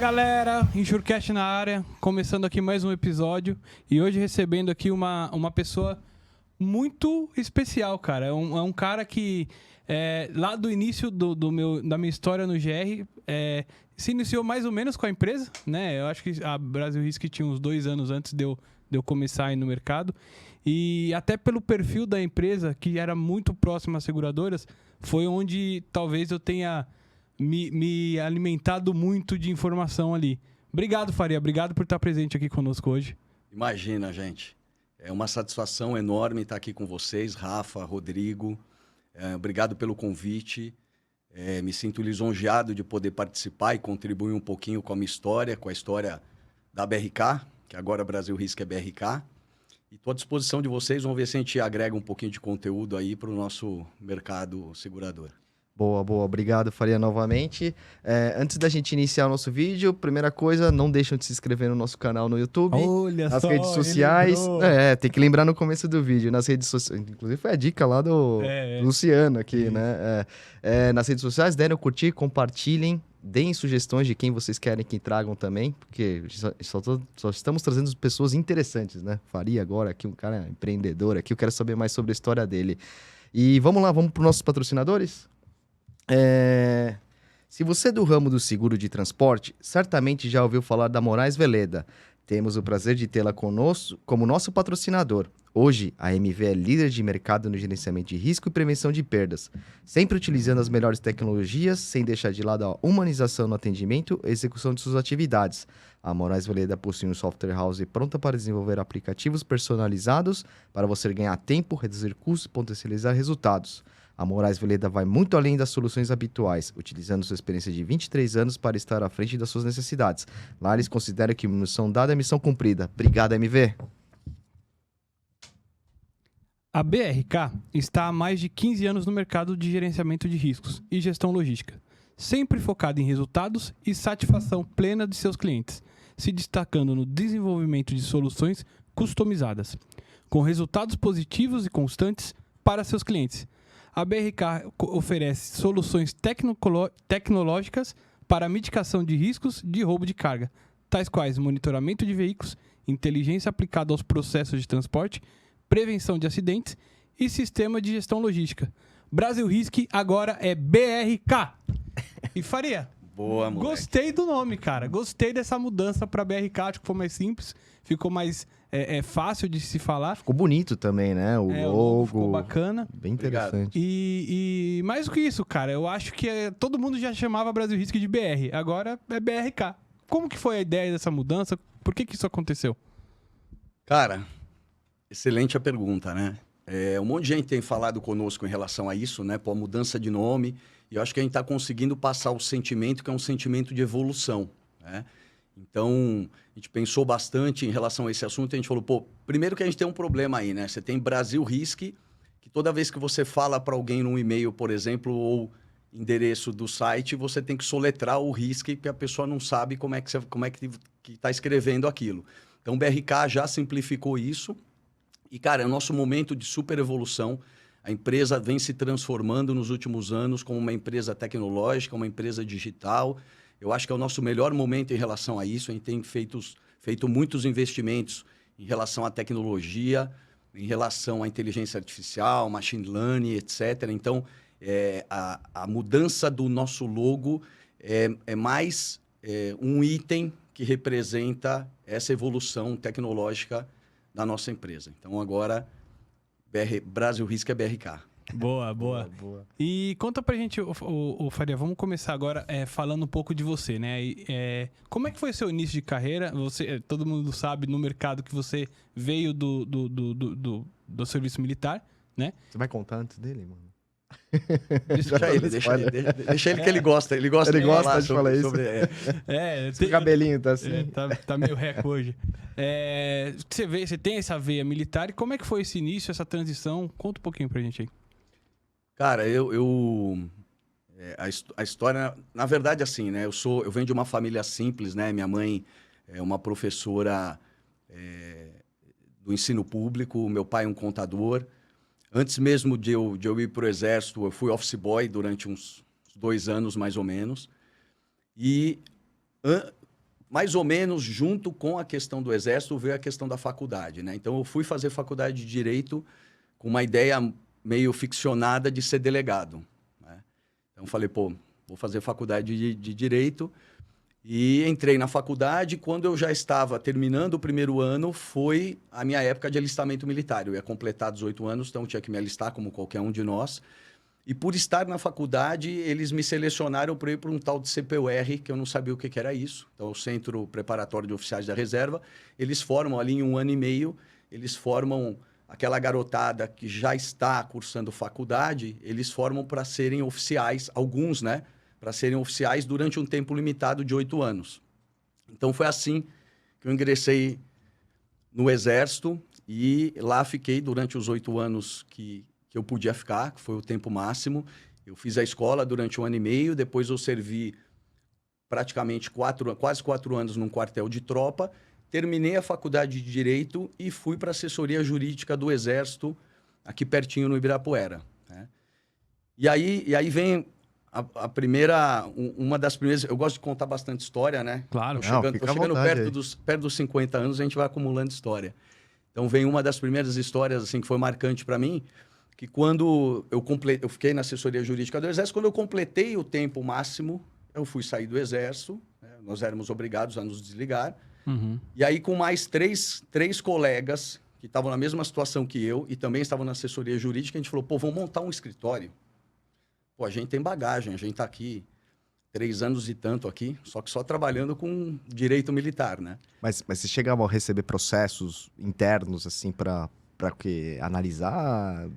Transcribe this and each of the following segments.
galera, Insurecast na área, começando aqui mais um episódio e hoje recebendo aqui uma pessoa muito especial, cara. É um cara que, lá do início da minha história no GR, se iniciou mais ou menos com a empresa, né? Eu acho que a Brasil Risk tinha uns 2 anos antes de eu começar aí no mercado. E até pelo perfil da empresa, que era muito próximo às seguradoras, foi onde talvez eu tenha me alimentado muito de informação ali. Obrigado, Faria. Obrigado por estar presente aqui conosco hoje. Imagina, gente. É uma satisfação enorme estar aqui com vocês, Rafa, Rodrigo. Obrigado pelo convite. Me sinto lisonjeado de poder participar e contribuir um pouquinho com a minha história, com a história da BRK, que agora Brasil Risk é BRK. E estou à disposição de vocês. Vamos ver se a gente agrega um pouquinho de conteúdo aí para o nosso mercado segurador. Boa, boa. Obrigado, Faria, novamente. Antes da gente iniciar o nosso vídeo, primeira coisa, não deixam de se inscrever no nosso canal no YouTube. Olha nas só, redes sociais. Tem que lembrar no começo do vídeo. Nas redes sociais. Inclusive foi a dica lá do Luciano aqui, né? Nas redes sociais, deram curtir, compartilhem, deem sugestões de quem vocês querem que tragam também, porque só estamos trazendo pessoas interessantes, né? Faria agora aqui, um cara empreendedor aqui, eu quero saber mais sobre a história dele. E vamos lá, vamos para os nossos patrocinadores? Se você é do ramo do seguro de transporte, certamente já ouviu falar da Moraes Veleda. Temos o prazer de tê-la conosco como nosso patrocinador. Hoje, a MV é líder de mercado no gerenciamento de risco e prevenção de perdas, sempre utilizando as melhores tecnologias, sem deixar de lado a humanização no atendimento e execução de suas atividades. A Moraes Veleda possui um software house pronta para desenvolver aplicativos personalizados para você ganhar tempo, reduzir custos e potencializar resultados. A Moraes Veleda vai muito além das soluções habituais, utilizando sua experiência de 23 anos para estar à frente das suas necessidades. Lá eles consideram que missão dada é missão cumprida. Obrigado, MV. A BRK está há mais de 15 anos no mercado de gerenciamento de riscos e gestão logística, sempre focada em resultados e satisfação plena de seus clientes, se destacando no desenvolvimento de soluções customizadas, com resultados positivos e constantes para seus clientes. A BRK oferece soluções tecnológicas para a mitigação de riscos de roubo de carga, tais quais monitoramento de veículos, inteligência aplicada aos processos de transporte, prevenção de acidentes e sistema de gestão logística. Brasil Risk agora é BRK. E Faria, boa, moleque. Gostei do nome, cara. Gostei dessa mudança para BRK, acho que foi mais simples, ficou mais fácil de se falar. Ficou bonito também, né? O logo ficou bacana. Bem interessante. E mais do que isso, cara, eu acho que todo mundo já chamava Brasil Risk de BR, agora é BRK. Como que foi a ideia dessa mudança? Por que isso aconteceu? Cara, excelente a pergunta, né? Um monte de gente tem falado conosco em relação a isso, né? Pô, a mudança de nome. E eu acho que a gente está conseguindo passar o sentimento, que é um sentimento de evolução, né? Então, a gente pensou bastante em relação a esse assunto. A gente falou, pô, primeiro que a gente tem um problema aí, né? Você tem Brasil Risk, que toda vez que você fala para alguém num e-mail, por exemplo, ou endereço do site, você tem que soletrar o Risk, porque a pessoa não sabe como é que está escrevendo aquilo. Então, o BRK já simplificou isso. E, cara, é o nosso momento de super evolução. A empresa vem se transformando nos últimos anos como uma empresa tecnológica, uma empresa digital. Eu acho que é o nosso melhor momento em relação a isso. A gente tem feito muitos investimentos em relação à tecnologia, em relação à inteligência artificial, machine learning, etc. Então, a mudança do nosso logo é mais um item que representa essa evolução tecnológica da nossa empresa. Então, agora, Brasil Risk é BRK. Boa. E conta pra gente, Faria, vamos começar agora falando um pouco de você, né? Como é que foi seu início de carreira? Todo mundo sabe no mercado que você veio do serviço militar, né? Você vai contar antes dele, mano? Deixa ele que ele gosta de falar isso. O cabelinho tá assim. Tá meio reco hoje. Você tem essa veia militar, e como é que foi esse início, essa transição? Conta um pouquinho pra gente aí. Cara, a história, na verdade, assim, né? Eu venho de uma família simples, né? Minha mãe é uma professora do ensino público, meu pai é um contador. Antes mesmo de eu ir para o Exército, eu fui office boy durante uns 2 anos, mais ou menos. E mais ou menos junto com a questão do Exército, veio a questão da faculdade, né? Então, eu fui fazer faculdade de Direito com uma ideia meio ficcionada de ser delegado, né? Então, falei, pô, vou fazer faculdade de Direito. E entrei na faculdade. Quando eu já estava terminando o primeiro ano, foi a minha época de alistamento militar. Eu ia completar 18 anos, então tinha que me alistar como qualquer um de nós. E por estar na faculdade, eles me selecionaram para ir para um tal de CPUR, que eu não sabia o que era isso. Então, o Centro Preparatório de Oficiais da Reserva. Eles formam ali em 1 ano e meio, eles formam aquela garotada que já está cursando faculdade, eles formam para serem oficiais, alguns, né? Para serem oficiais durante um tempo limitado de 8 anos. Então, foi assim que eu ingressei no Exército e lá fiquei durante os 8 anos que eu podia ficar, que foi o tempo máximo. Eu fiz a escola durante 1 ano e meio, depois eu servi praticamente quase 4 anos num quartel de tropa, terminei a faculdade de Direito e fui para a assessoria jurídica do Exército, aqui pertinho no Ibirapuera, né? E aí vem uma das primeiras... Eu gosto de contar bastante história, né? Claro. Tô chegando perto dos 50 anos, a gente vai acumulando história. Então, vem uma das primeiras histórias assim, que foi marcante para mim, que quando eu fiquei na assessoria jurídica do Exército, quando eu completei o tempo máximo, eu fui sair do Exército, né? Nós éramos obrigados a nos desligar. Uhum. E aí, com mais três colegas que estavam na mesma situação que eu e também estavam na assessoria jurídica, a gente falou, pô, vamos montar um escritório. Pô, a gente tem bagagem, a gente está aqui 3 anos e tanto aqui, só que só trabalhando com direito militar, né? Mas vocês chegavam a receber processos internos, assim, para analisar?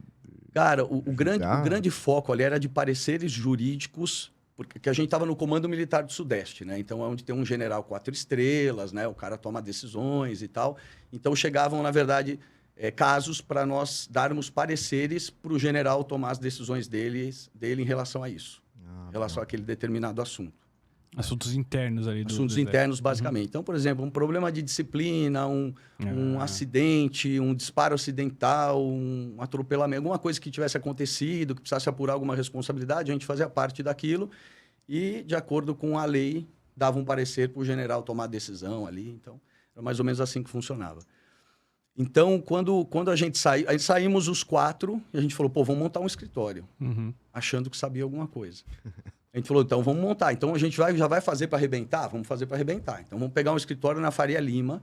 Cara, o grande foco ali era de pareceres jurídicos, porque a gente estava no Comando Militar do Sudeste, né? Então, é onde tem um general 4 estrelas, né? O cara toma decisões e tal. Então, chegavam, na verdade, casos para nós darmos pareceres para o general tomar as decisões dele em relação a isso, em relação àquele determinado assunto. Assuntos internos ali. Assuntos internos, basicamente. Então, por exemplo, um problema de disciplina, um acidente, um disparo acidental, um atropelamento, alguma coisa que tivesse acontecido, que precisasse apurar alguma responsabilidade, a gente fazia parte daquilo e, de acordo com a lei, dava um parecer para o general tomar a decisão ali. Então, era mais ou menos assim que funcionava. Então, quando a gente saiu, aí saímos os 4 e a gente falou, pô, vamos montar um escritório, achando que sabia alguma coisa. A gente falou, então vamos montar. Então a gente já vai fazer para arrebentar? Vamos fazer para arrebentar. Então vamos pegar um escritório na Faria Lima,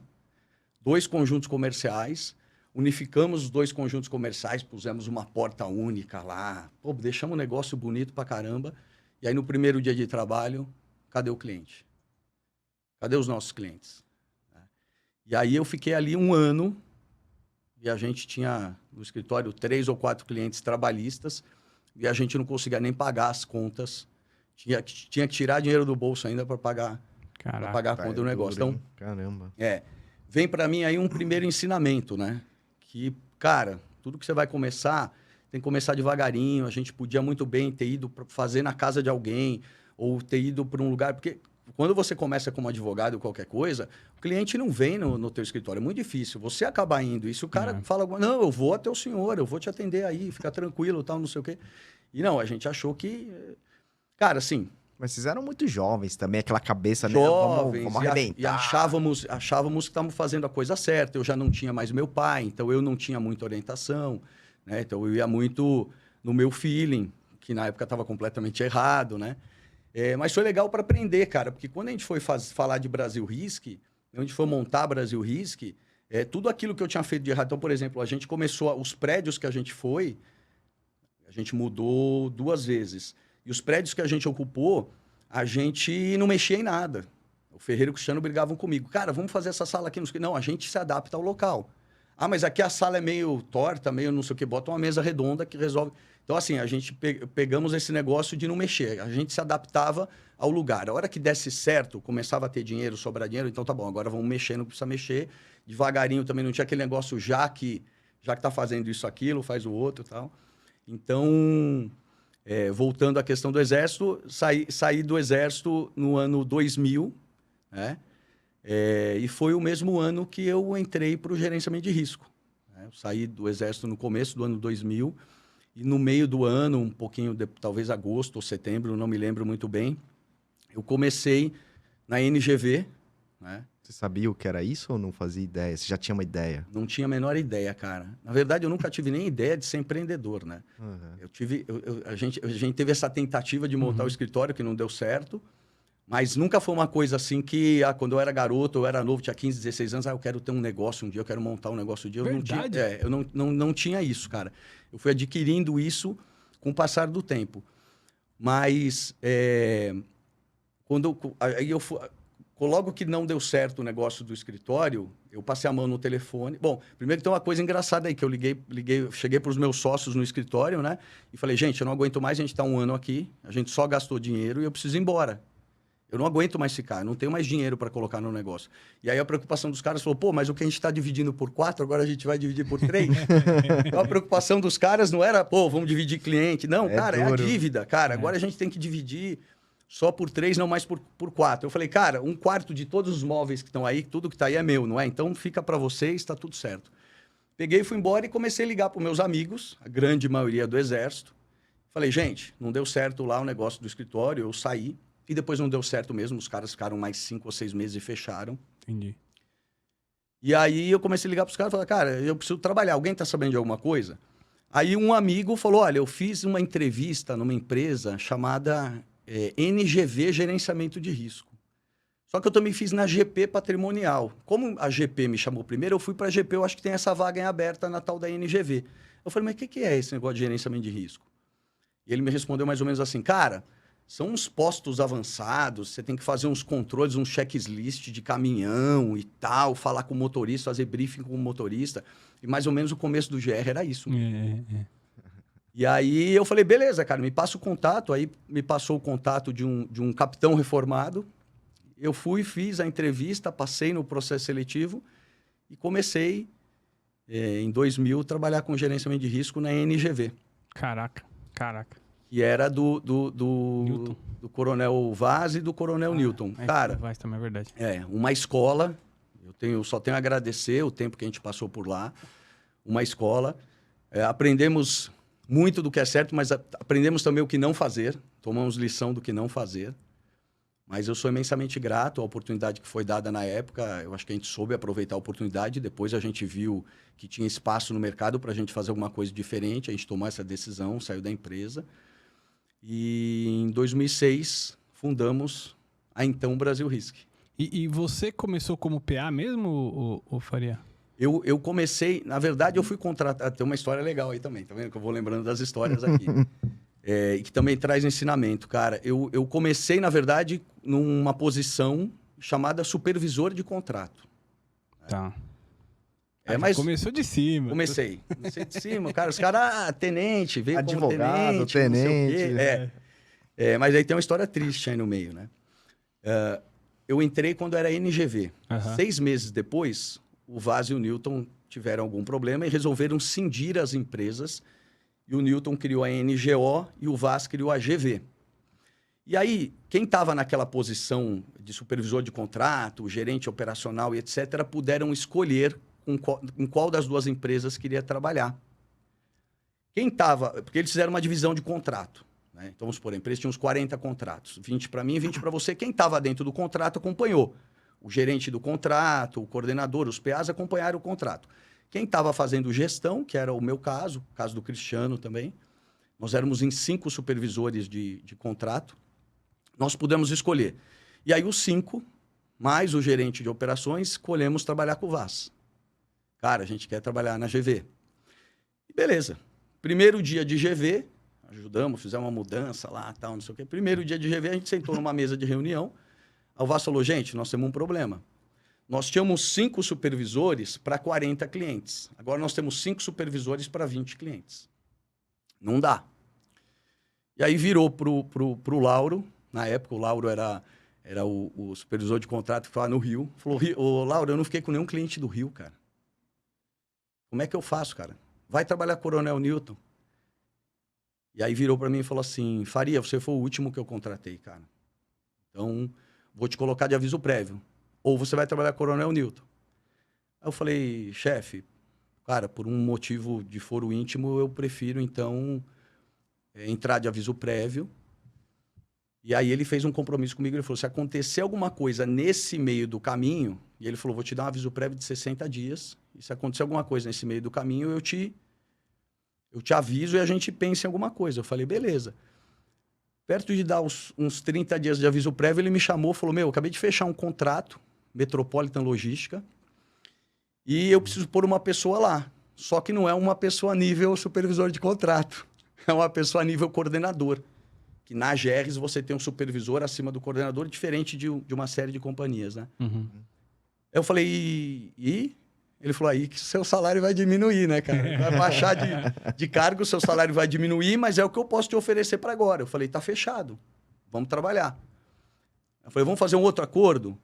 2 conjuntos comerciais, unificamos os 2 conjuntos comerciais, pusemos uma porta única lá, pô, deixamos um negócio bonito pra caramba. E aí no primeiro dia de trabalho, cadê o cliente? Cadê os nossos clientes? E aí eu fiquei ali 1 ano e a gente tinha no escritório 3 ou 4 clientes trabalhistas e a gente não conseguia nem pagar as contas. Tinha que tirar dinheiro do bolso ainda para pagar a conta do negócio. Então, caramba. Vem para mim aí um primeiro ensinamento, né? Que, cara, tudo que você vai começar, tem que começar devagarinho. A gente podia muito bem ter ido fazer na casa de alguém ou ter ido para um lugar... Porque quando você começa como advogado ou qualquer coisa, o cliente não vem no teu escritório. É muito difícil. Você acabar indo. E se o cara fala... Não, eu vou até o senhor, eu vou te atender aí, fica tranquilo, tal, não sei o quê. E não, a gente achou que... Cara, assim... Mas vocês eram muito jovens também, aquela cabeça, jovens, né? Vamos arrebentar. E achávamos que estávamos fazendo a coisa certa. Eu já não tinha mais meu pai, então eu não tinha muita orientação, né? Então eu ia muito no meu feeling, que na época estava completamente errado, né? Mas foi legal para aprender, cara, porque quando a gente foi falar de Brasil Risk, a gente foi montar Brasil Risk, tudo aquilo que eu tinha feito de errado. Então, por exemplo, a gente começou, os prédios que a gente foi, a gente mudou 2 vezes. E os prédios que a gente ocupou, a gente não mexia em nada. O Ferreira e o Cristiano brigavam comigo. Cara, vamos fazer essa sala aqui. Não, a gente se adapta ao local. Ah, mas aqui a sala é meio torta, meio não sei o quê. Bota uma mesa redonda que resolve. Então, assim, a gente pegamos esse negócio de não mexer. A gente se adaptava ao lugar. A hora que desse certo, começava a ter dinheiro, sobrar dinheiro. Então, tá bom, agora vamos mexer, não precisa mexer. Devagarinho também, não tinha aquele negócio já que tá fazendo isso, aquilo, faz o outro e tal. Então... voltando à questão do Exército, saí do Exército no ano 2000, né? E foi o mesmo ano que eu entrei para o gerenciamento de risco, né? Eu saí do Exército no começo do ano 2000 e no meio do ano, um pouquinho, talvez agosto ou setembro, não me lembro muito bem, eu comecei na NGV, né? Você sabia o que era isso ou não fazia ideia? Você já tinha uma ideia? Não tinha a menor ideia, cara. Na verdade, eu nunca tive nem ideia de ser empreendedor, né? Uhum. A gente teve essa tentativa de montar o escritório que não deu certo, mas nunca foi uma coisa assim que, quando eu era garoto, eu era novo, tinha 15, 16 anos, eu quero ter um negócio um dia, eu quero montar um negócio um dia. Verdade? Eu não tinha isso, cara. Eu fui adquirindo isso com o passar do tempo. Mas, logo que não deu certo o negócio do escritório, eu passei a mão no telefone. Bom, primeiro tem uma coisa engraçada aí, que eu cheguei para os meus sócios no escritório, né? E falei, gente, eu não aguento mais, a gente está um ano aqui, a gente só gastou dinheiro e eu preciso ir embora. Eu não aguento mais ficar, eu não tenho mais dinheiro para colocar no negócio. E aí a preocupação dos caras falou, pô, mas o que a gente está dividindo por 4, agora a gente vai dividir por 3? Então a preocupação dos caras não era, pô, vamos dividir cliente. Não, cara, é a dívida, cara. Agora a gente tem que dividir só por 3, não mais por 4. Eu falei, cara, 1/4 de todos os móveis que estão aí, tudo que está aí é meu, não é? Então fica para vocês, está tudo certo. Peguei, fui embora e comecei a ligar para meus amigos, a grande maioria do Exército. Falei, gente, não deu certo lá o negócio do escritório, eu saí. E depois não deu certo mesmo, os caras ficaram mais 5 ou 6 meses e fecharam. Entendi. E aí eu comecei a ligar para os caras e falar, cara, eu preciso trabalhar, alguém está sabendo de alguma coisa? Aí um amigo falou, olha, eu fiz uma entrevista numa empresa chamada NGV Gerenciamento de Risco. Só que eu também fiz na GP Patrimonial. Como a GP me chamou primeiro, eu fui para a GP, eu acho que tem essa vaga em aberta na tal da NGV. Eu falei, mas o que é esse negócio de gerenciamento de risco? E ele me respondeu mais ou menos assim, cara, são uns postos avançados, você tem que fazer uns controles, um checklist de caminhão e tal, falar com o motorista, fazer briefing com o motorista. E mais ou menos o começo do GR era isso. E aí eu falei, beleza, cara, me passa o contato. Aí me passou o contato de um capitão reformado. Eu fui, fiz a entrevista, passei no processo seletivo e comecei, em 2000, trabalhar com gerenciamento de risco na NGV. Caraca. Que era do Coronel Vaz e do Coronel Newton. Cara, Vaz também é verdade. Uma escola, só tenho a agradecer o tempo que a gente passou por lá. Uma escola. Aprendemos muito do que é certo, mas aprendemos também o que não fazer. Tomamos lição do que não fazer. Mas eu sou imensamente grato à oportunidade que foi dada na época. Eu acho que a gente soube aproveitar a oportunidade. Depois a gente viu que tinha espaço no mercado para a gente fazer alguma coisa diferente. A gente tomou essa decisão, saiu da empresa. E em 2006, fundamos a então Brasil Risk. E você começou como PA mesmo, ou Faria? Eu comecei, na verdade, eu fui contratado. Tem uma história legal aí também, tá vendo? Que eu vou lembrando das histórias aqui. E que também traz ensinamento, cara. Eu comecei, na verdade, numa posição chamada supervisor de contrato. Tá. Mas começou de cima. Comecei de cima, cara. Os caras, tenente, veio advogado, como tenente. Mas aí tem uma história triste aí no meio, né? Eu entrei quando era NGV. 6 meses depois, o Vaz e o Newton tiveram algum problema e resolveram cindir as empresas. E o Newton criou a NGO e o Vaz criou a GV. E aí, quem estava naquela posição de supervisor de contrato, gerente operacional e etc., puderam escolher em qual das duas empresas queria trabalhar. Quem estava... Porque eles fizeram uma divisão de contrato. Né? Então, vamos supor, a empresa tinha uns 40 contratos. 20 para mim e 20 para você. Quem estava dentro do contrato acompanhou. O gerente do contrato, o coordenador, os PAs acompanharam o contrato. Quem estava fazendo gestão, que era o meu caso, o caso do Cristiano também, nós éramos em 5 supervisores de contrato, nós pudemos escolher. E aí os 5, mais o gerente de operações, escolhemos trabalhar com o Vaz. Cara, a gente quer trabalhar na GV. E beleza. Primeiro dia de GV, ajudamos, fizemos uma mudança lá, tal, não sei o quê. Primeiro dia de GV, a gente sentou numa mesa de reunião. Aí o Vaz falou, gente, nós temos um problema. Nós tínhamos 5 supervisores para 40 clientes. Agora nós temos 5 supervisores para 20 clientes. Não dá. E aí virou pro Lauro. Na época, o Lauro era o supervisor de contrato que ficava no Rio. Falou, ô, Lauro, eu não fiquei com nenhum cliente do Rio, cara. Como é que eu faço, cara? Vai trabalhar com o Coronel Newton. E aí virou para mim e falou assim, Faria, você foi o último que eu contratei, cara. Então, vou te colocar de aviso prévio. Ou você vai trabalhar com o Coronel Newton. Aí eu falei, chefe, cara, por um motivo de foro íntimo, eu prefiro, então, entrar de aviso prévio. E aí ele fez um compromisso comigo, ele falou, se acontecer alguma coisa nesse meio do caminho, e ele falou, vou te dar um aviso prévio de 60 dias, e se acontecer alguma coisa nesse meio do caminho, eu te aviso e a gente pensa em alguma coisa. Eu falei, beleza. Perto de dar uns 30 dias de aviso prévio, ele me chamou, falou, eu acabei de fechar um contrato, Metropolitan Logística, e eu preciso pôr uma pessoa lá. Só que não é uma pessoa a nível supervisor de contrato, é uma pessoa a nível coordenador. Que na GRs você tem um supervisor acima do coordenador, diferente de uma série de companhias, né? Uhum. Eu falei, e? Ele falou, aí que seu salário vai diminuir, né, cara? Vai baixar de cargo, seu salário vai diminuir, mas é o que eu posso te oferecer para agora. Eu falei, tá fechado, vamos trabalhar. Eu falei, vamos fazer um outro acordo?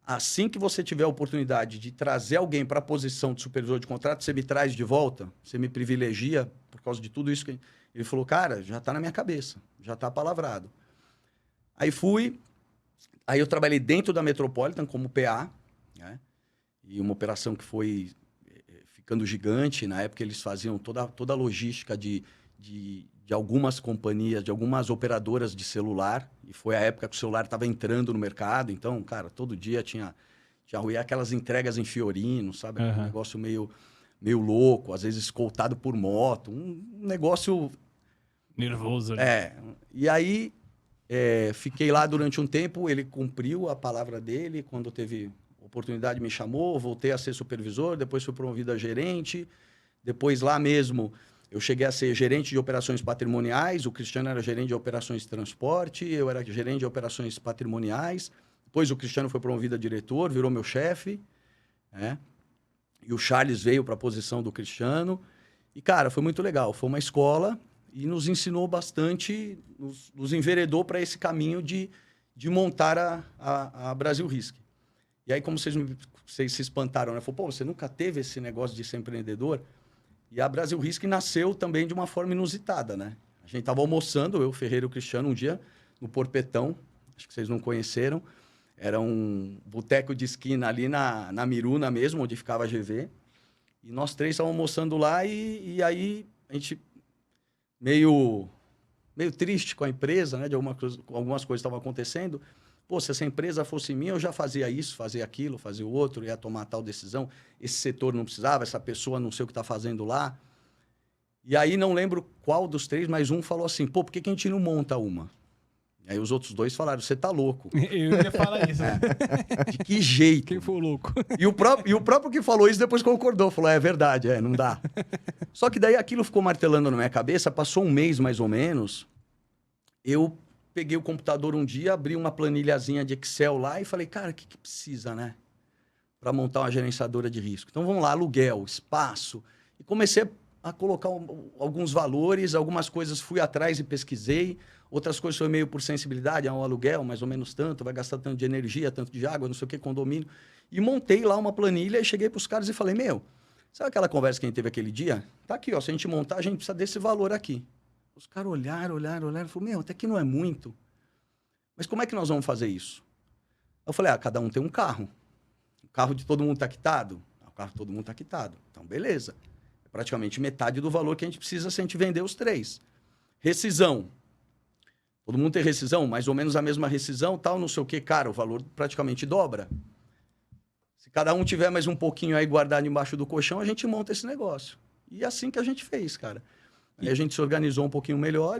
Assim que você tiver a oportunidade de trazer alguém para a posição de supervisor de contrato, você me traz de volta, você me privilegia por causa de tudo isso que... Ele falou, cara, já está na minha cabeça, já está palavrado. Aí aí eu trabalhei dentro da Metropolitan como PA, né? E uma operação que foi ficando gigante. Na época eles faziam toda a logística de algumas companhias, de algumas operadoras de celular. E foi a época que o celular estava entrando no mercado. Então, cara, todo dia tinha aquelas entregas em Fiorino, sabe? Um negócio meio louco, às vezes escoltado por moto. Um negócio... Nervoso. Né? E aí, fiquei lá durante um tempo. Ele cumpriu a palavra dele. Quando teve oportunidade, me chamou. Voltei a ser supervisor. Depois fui promovido a gerente. Depois, lá mesmo, eu cheguei a ser gerente de operações patrimoniais. O Cristiano era gerente de operações de transporte. Eu era gerente de operações patrimoniais. Depois o Cristiano foi promovido a diretor, virou meu chefe, né? E o Charles veio para a posição do Cristiano. E, cara, foi muito legal. Foi uma escola e nos ensinou bastante, nos enveredou para esse caminho de montar a Brasil Risk. E aí, como vocês se espantaram, né? Falou, pô, você nunca teve esse negócio de ser empreendedor? E a Brasil Risk nasceu também de uma forma inusitada, né? A gente estava almoçando, eu, Ferreira e o Cristiano, um dia no Porpetão, acho que vocês não conheceram. Era um boteco de esquina ali na Miruna mesmo, onde ficava a GV. E nós três estávamos almoçando lá e aí a gente meio triste com a empresa, né? De algumas coisas estavam acontecendo. Pô, se essa empresa fosse minha, eu já fazia isso, fazia aquilo, fazia o outro, ia tomar tal decisão. Esse setor não precisava, essa pessoa não sei o que está fazendo lá. E aí não lembro qual dos três, mas um falou assim, pô, por que a gente não monta uma? Aí os outros dois falaram, você tá louco. Eu ia falar isso. De que jeito? Quem foi o louco? E o próprio que falou isso depois concordou. Falou, é verdade, não dá. Só que daí aquilo ficou martelando na minha cabeça. Passou um mês, mais ou menos. Eu peguei o computador um dia, abri uma planilhazinha de Excel lá e falei, cara, o que precisa, né? Para montar uma gerenciadora de risco. Então, vamos lá, aluguel, espaço. E comecei a colocar alguns valores, algumas coisas fui atrás e pesquisei. Outras coisas foi meio por sensibilidade, um aluguel, mais ou menos tanto, vai gastar tanto de energia, tanto de água, não sei o que, condomínio. E montei lá uma planilha e cheguei para os caras e falei, sabe aquela conversa que a gente teve aquele dia? Tá aqui, ó, se a gente montar, a gente precisa desse valor aqui. Os caras olharam e falaram, até que não é muito. Mas como é que nós vamos fazer isso? Eu falei, cada um tem um carro. O carro de todo mundo está quitado? O carro de todo mundo está quitado. Então, beleza. É praticamente metade do valor que a gente precisa se a gente vender os três. Rescisão. Todo mundo tem rescisão, mais ou menos a mesma rescisão, tal, não sei o que, cara, o valor praticamente dobra. Se cada um tiver mais um pouquinho aí guardado embaixo do colchão, a gente monta esse negócio. E é assim que a gente fez, cara. Aí a gente se organizou um pouquinho melhor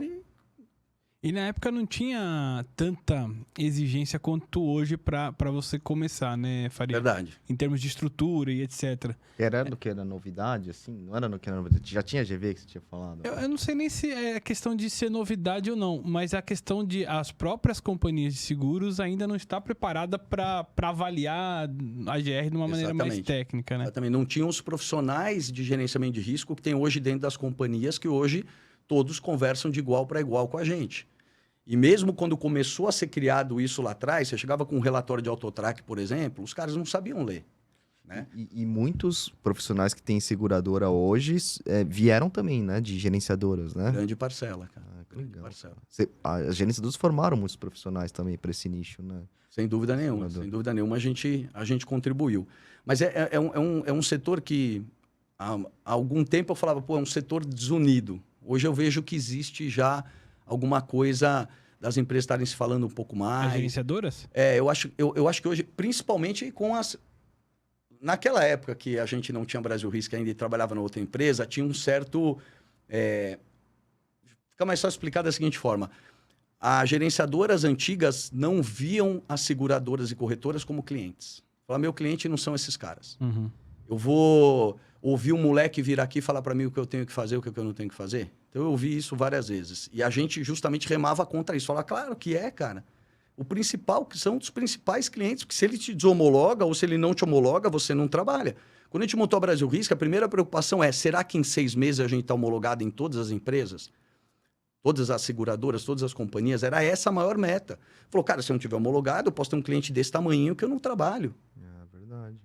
E na época não tinha tanta exigência quanto hoje para você começar, né, Faria? Verdade. Em termos de estrutura e etc. Era no que era novidade, assim? Não era no que era novidade? Já tinha GV que você tinha falado? Eu não sei nem se é questão de ser novidade ou não, mas a questão de as próprias companhias de seguros ainda não está preparada para avaliar a GR de uma maneira mais técnica, né? Exatamente. Não tinham os profissionais de gerenciamento de risco que tem hoje dentro das companhias, que hoje todos conversam de igual para igual com a gente. E mesmo quando começou a ser criado isso lá atrás, você chegava com um relatório de Autotrack, por exemplo, os caras não sabiam ler. Né? E muitos profissionais que têm seguradora hoje vieram também, né? De gerenciadoras, né? Grande parcela, cara. Grande parcela. As gerenciadoras formaram muitos profissionais também para esse nicho, né? Sem dúvida nenhuma. Sem dúvida nenhuma a gente contribuiu. Mas é um setor que há algum tempo eu falava, é um setor desunido. Hoje eu vejo que existe já alguma coisa das empresas estarem se falando um pouco As mais. gerenciadoras? Eu acho que hoje, principalmente com as... Naquela época que a gente não tinha Brasil Risk ainda e trabalhava na outra empresa, tinha um certo... Fica mais fácil explicar da seguinte forma. As gerenciadoras antigas não viam as seguradoras e corretoras como clientes. Falaram, meu cliente não são esses caras. Uhum. Eu vou ouvir um moleque vir aqui e falar para mim o que eu tenho que fazer, o que eu não tenho que fazer. Então, eu ouvi isso várias vezes. E a gente justamente remava contra isso. Falava, claro que é, cara. O principal, que são os principais clientes, porque se ele te desomologa ou se ele não te homologa, você não trabalha. Quando a gente montou a Brasil Risk, a primeira preocupação é, será que em 6 meses a gente está homologado em todas as empresas? Todas as seguradoras, todas as companhias? Era essa a maior meta. Falou, cara, se eu não tiver homologado, eu posso ter um cliente desse tamanhinho que eu não trabalho. É verdade.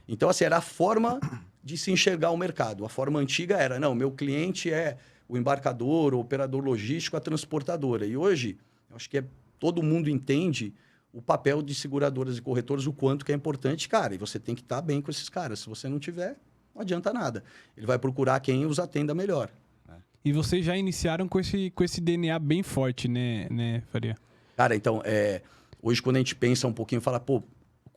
Então, assim, era a forma de se enxergar o mercado. A forma antiga era, não, meu cliente é o embarcador, o operador logístico, a transportadora. E hoje, eu acho que todo mundo entende o papel de seguradoras e corretores, o quanto que é importante, cara. E você tem que estar bem com esses caras. Se você não tiver, não adianta nada. Ele vai procurar quem os atenda melhor. E vocês já iniciaram com esse DNA bem forte, né, Faria? Cara, então, hoje quando a gente pensa um pouquinho, fala, pô,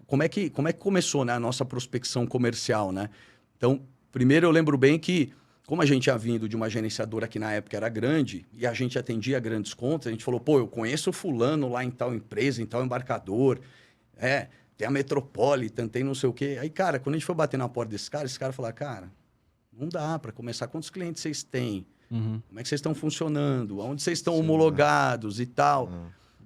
como é que começou, né, a nossa prospecção comercial, né? Então, primeiro eu lembro bem que, como a gente tinha vindo de uma gerenciadora que na época era grande, e a gente atendia grandes contas, a gente falou, pô, eu conheço fulano lá em tal empresa, em tal embarcador, tem a Metropolitan, tem não sei o quê. Aí, cara, quando a gente foi bater na porta desse cara, esse cara falou, cara, não dá para começar, quantos clientes vocês têm? Uhum. Como é que vocês estão funcionando? Onde vocês estão homologados e tal?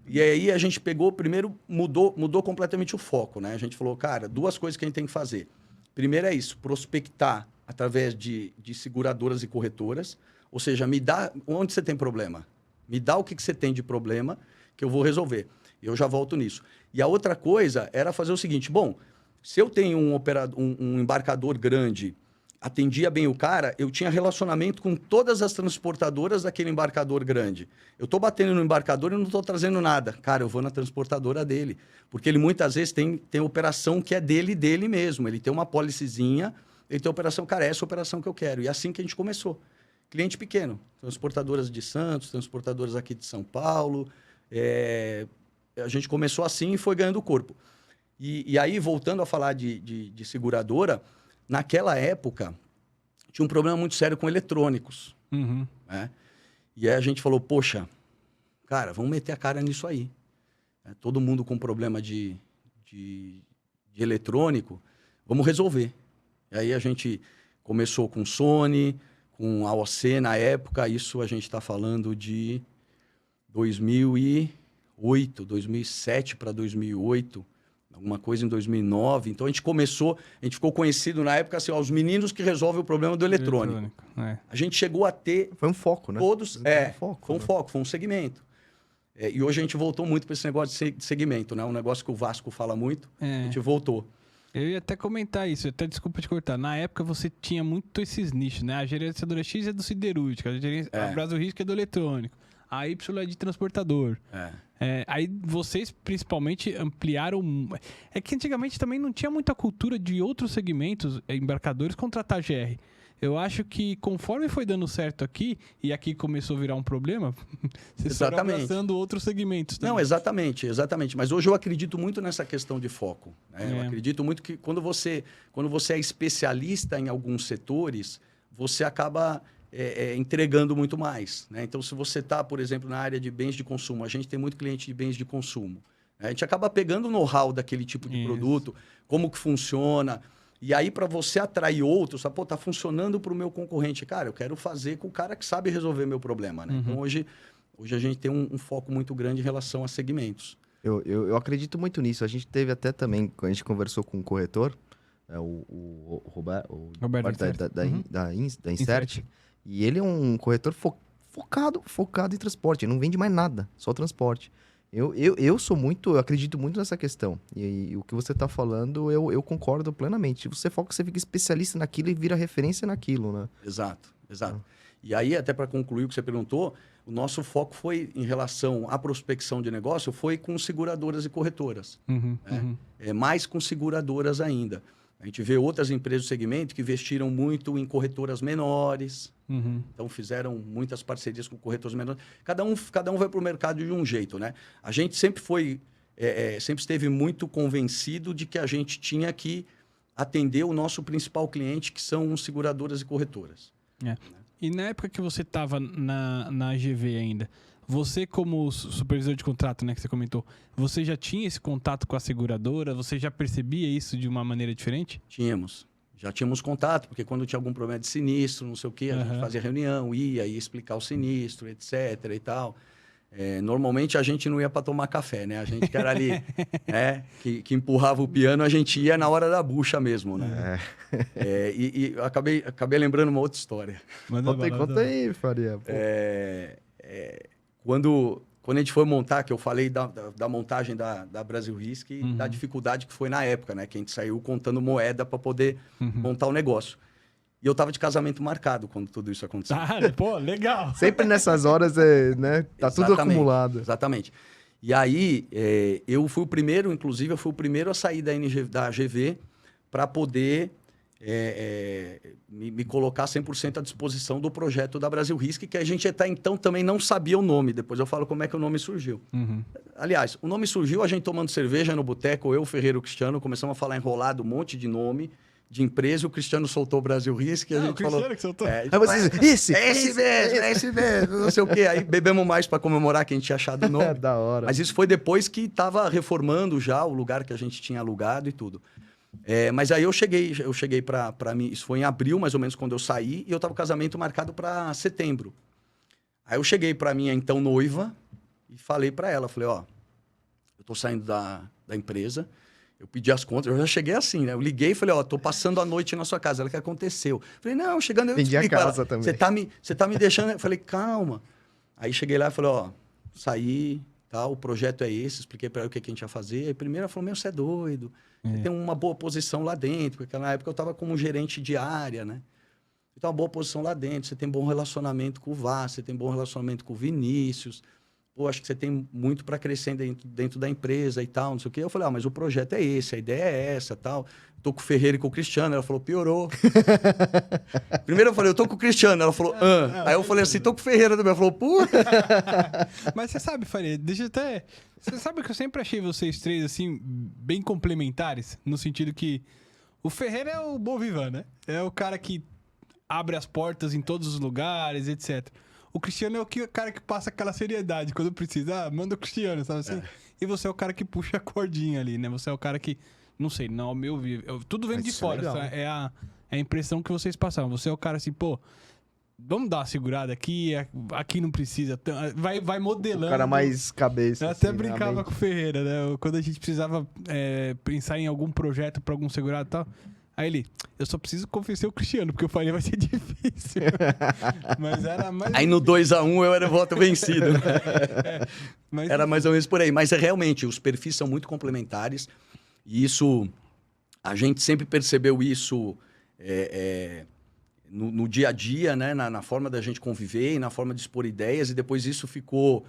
E aí a gente pegou, primeiro mudou completamente o foco, né? A gente falou, cara, 2 coisas que a gente tem que fazer. Primeiro é isso, prospectar através de seguradoras e corretoras. Ou seja, me dá onde você tem problema. Me dá o que você tem de problema que eu vou resolver. Eu já volto nisso. E a outra coisa era fazer o seguinte, bom, se eu tenho um embarcador grande, atendia bem o cara, eu tinha relacionamento com todas as transportadoras daquele embarcador grande. Eu estou batendo no embarcador e não estou trazendo nada. Cara, eu vou na transportadora dele. Porque ele muitas vezes tem operação que é dele mesmo. Ele tem uma policyzinha, ele tem operação, cara, essa é a operação que eu quero. E é assim que a gente começou. Cliente pequeno. Transportadoras de Santos, transportadoras aqui de São Paulo. A gente começou assim e foi ganhando corpo. E aí, voltando a falar de seguradora, naquela época, tinha um problema muito sério com eletrônicos. Uhum. Né? E aí a gente falou, poxa, cara, vamos meter a cara nisso aí. Todo mundo com problema de eletrônico, vamos resolver. E aí a gente começou com Sony, com AOC na época, isso a gente está falando de 2008, 2007 para 2008, alguma coisa em 2009. Então, a gente ficou conhecido na época, assim, os meninos que resolvem o problema do eletrônico. A gente chegou a ter... Foi um foco, né? Todos... Foi um foco, foi um segmento. E hoje a gente voltou muito para esse negócio de segmento, né? Um negócio que o Vasco fala muito, a gente voltou. Eu ia até comentar isso, até desculpa te cortar. Na época você tinha muito esses nichos, né? A gerenciadora X é do siderúrgico, a Brasil Risk é do eletrônico, a Y é de transportador. Aí vocês principalmente ampliaram... É que antigamente também não tinha muita cultura de outros segmentos, embarcadores, contratar GR. Eu acho que conforme foi dando certo aqui, e aqui começou a virar um problema, vocês foram abraçando outros segmentos também. Não, exatamente. Mas hoje eu acredito muito nessa questão de foco. Né? Eu acredito muito que quando você é especialista em alguns setores, você acaba entregando muito mais. Né? Então, se você está, por exemplo, na área de bens de consumo, a gente tem muito cliente de bens de consumo. Né? A gente acaba pegando o know-how daquele tipo de produto, como que funciona... E aí, para você atrair outros, pô, tá funcionando para o meu concorrente. Cara, eu quero fazer com o cara que sabe resolver meu problema, né? Então, hoje a gente tem um foco muito grande em relação a segmentos. Eu acredito muito nisso. A gente teve até também, quando a gente conversou com um corretor, o Roberto da Insert, e ele é um corretor focado em transporte. Ele não vende mais nada, só transporte. Eu acredito muito nessa questão. E o que você está falando, eu concordo plenamente. Você foca, você fica especialista naquilo e vira referência naquilo, né? Exato. E aí, até para concluir o que você perguntou, o nosso foco foi, em relação à prospecção de negócio, foi com seguradoras e corretoras. Mais com seguradoras ainda. A gente vê outras empresas do segmento que investiram muito em corretoras menores. Então, fizeram muitas parcerias com corretores menores. Cada um vai para o mercado de um jeito, né? A gente sempre sempre esteve muito convencido de que a gente tinha que atender o nosso principal cliente, que são seguradoras e corretoras. E na época que você estava na AGV ainda, você como supervisor de contrato, né, que você comentou, você já tinha esse contato com a seguradora? Você já percebia isso de uma maneira diferente? Já tínhamos contato, porque quando tinha algum problema de sinistro, não sei o quê, a gente fazia reunião, ia explicar o sinistro, etc. e tal. Normalmente a gente não ia para tomar café, né? A gente que era ali, né? Que empurrava o piano, a gente ia na hora da bucha mesmo, né? E eu acabei lembrando uma outra história. Conta aí, Faria. Quando a gente foi montar, que eu falei da montagem da Brasil Risk e da dificuldade que foi na época, né? Que a gente saiu contando moeda para poder montar o negócio. E eu tava de casamento marcado quando tudo isso aconteceu. Pô, legal. Sempre nessas horas, né? Tá tudo acumulado. Exatamente. E aí, eu fui o primeiro a sair da AGV para poder me colocar 100% à disposição do projeto da Brasil Risk, que a gente até então também não sabia o nome. Depois eu falo como é que o nome surgiu. Aliás, o nome surgiu a gente tomando cerveja no boteco, eu, Ferreira e o Cristiano, começamos a falar enrolado, um monte de nome de empresa, e o Cristiano soltou o Brasil Risk, e a gente falou... Que soltou. Aí vocês, esse mesmo, não sei o quê. Aí bebemos mais para comemorar que a gente tinha achado o nome. Da hora. Mas isso foi depois que estava reformando já o lugar que a gente tinha alugado e tudo. Mas aí eu cheguei para mim, isso foi em abril, mais ou menos, quando eu saí, e eu estava com o casamento marcado para setembro. Aí eu cheguei para minha então noiva e falei para ela, falei, ó, eu tô saindo da empresa, eu pedi as contas, eu já cheguei assim, né? Eu liguei e falei, ó, tô passando a noite na sua casa. Ela, o que aconteceu? Falei, não, chegando eu Vendi a casa ela, também. Você tá me deixando... Eu falei, calma. Aí cheguei lá e falei, ó, saí, tal, o projeto é esse, expliquei para ela o que a gente ia fazer. Aí primeiro ela falou, meu, você é doido. Você tem uma boa posição lá dentro, porque na época eu tava como gerente de área, né? Então, uma boa posição lá dentro, você tem bom relacionamento com o Vaz, você tem bom relacionamento com o Vinícius. Pô, acho que você tem muito para crescer dentro da empresa e tal, não sei o quê. Eu falei, mas o projeto é esse, a ideia é essa, tal. Tô com o Ferreira e com o Cristiano. Ela falou, piorou. Primeiro eu falei, eu tô com o Cristiano. Ela falou, Aí eu falei assim, tô com o Ferreira também. Ela falou, puta. Mas você sabe, Faria, deixa eu até... Você sabe que eu sempre achei vocês três, assim, bem complementares, no sentido que o Ferreira é o bom vivan, né? É o cara que abre as portas em todos os lugares, etc. O Cristiano é o cara que passa aquela seriedade. Quando precisa, manda o Cristiano, sabe assim? E você é o cara que puxa a cordinha ali, né? Você é o cara que... Não sei, não, ao meu ver... Tudo vem de fora. É a impressão que vocês passaram. Você é o cara assim, pô... Vamos dar uma segurada aqui. Aqui não precisa. Vai modelando. O cara mais cabeça. Eu até brincava com o Ferreira, né? Quando a gente precisava pensar em algum projeto pra algum segurado e tal... Aí ele, eu só preciso convencer o Cristiano, porque eu falei vai ser difícil. Mas era mais... Aí no 2-1 eu era voto vencido. Era mais ou menos por aí. Mas realmente, os perfis são muito complementares. E isso, a gente sempre percebeu isso no dia a dia, né? Na forma da gente conviver e na forma de expor ideias. E depois isso ficou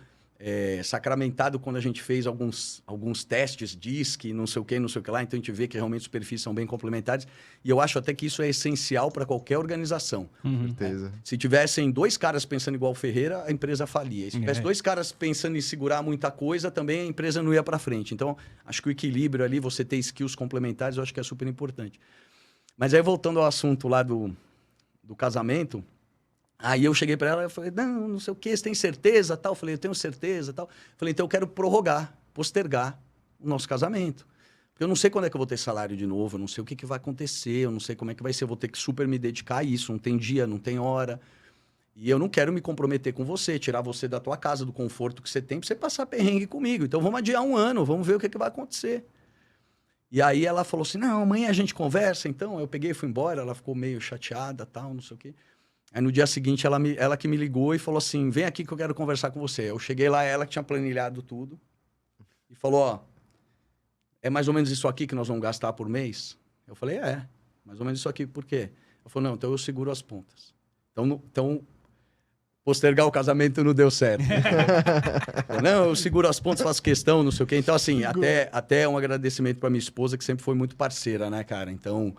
sacramentado quando a gente fez alguns testes, DISC, não sei o que lá. Então a gente vê que realmente os perfis são bem complementares. E eu acho até que isso é essencial para qualquer organização. Com certeza. Se tivessem 2 caras pensando igual o Ferreira, a empresa falia. E se tivesse 2 caras pensando em segurar muita coisa, também a empresa não ia para frente. Então, acho que o equilíbrio ali, você ter skills complementares, eu acho que é super importante. Mas aí, voltando ao assunto lá do casamento... Aí eu cheguei para ela e falei, não sei o que, você tem certeza, tal? Eu falei, eu tenho certeza, tal. Eu falei, então eu quero postergar o nosso casamento. Porque eu não sei quando é que eu vou ter salário de novo, eu não sei o que vai acontecer, eu não sei como é que vai ser, eu vou ter que super me dedicar a isso, não tem dia, não tem hora. E eu não quero me comprometer com você, tirar você da tua casa, do conforto que você tem, para você passar perrengue comigo. Então vamos adiar 1 ano, vamos ver o que vai acontecer. E aí ela falou assim, não, amanhã a gente conversa, então. Eu peguei e fui embora, ela ficou meio chateada, tal, não sei o quê. Aí no dia seguinte, ela que me ligou e falou assim, vem aqui que eu quero conversar com você. Eu cheguei lá, ela que tinha planilhado tudo. E falou, ó, é mais ou menos isso aqui que nós vamos gastar por mês? Eu falei, mais ou menos isso aqui. Por quê? Ela falou, não, então eu seguro as pontas. Então postergar o casamento não deu certo. Não, eu seguro as pontas, faço questão, não sei o quê. Então, assim, até um agradecimento para minha esposa, que sempre foi muito parceira, né, cara? Então,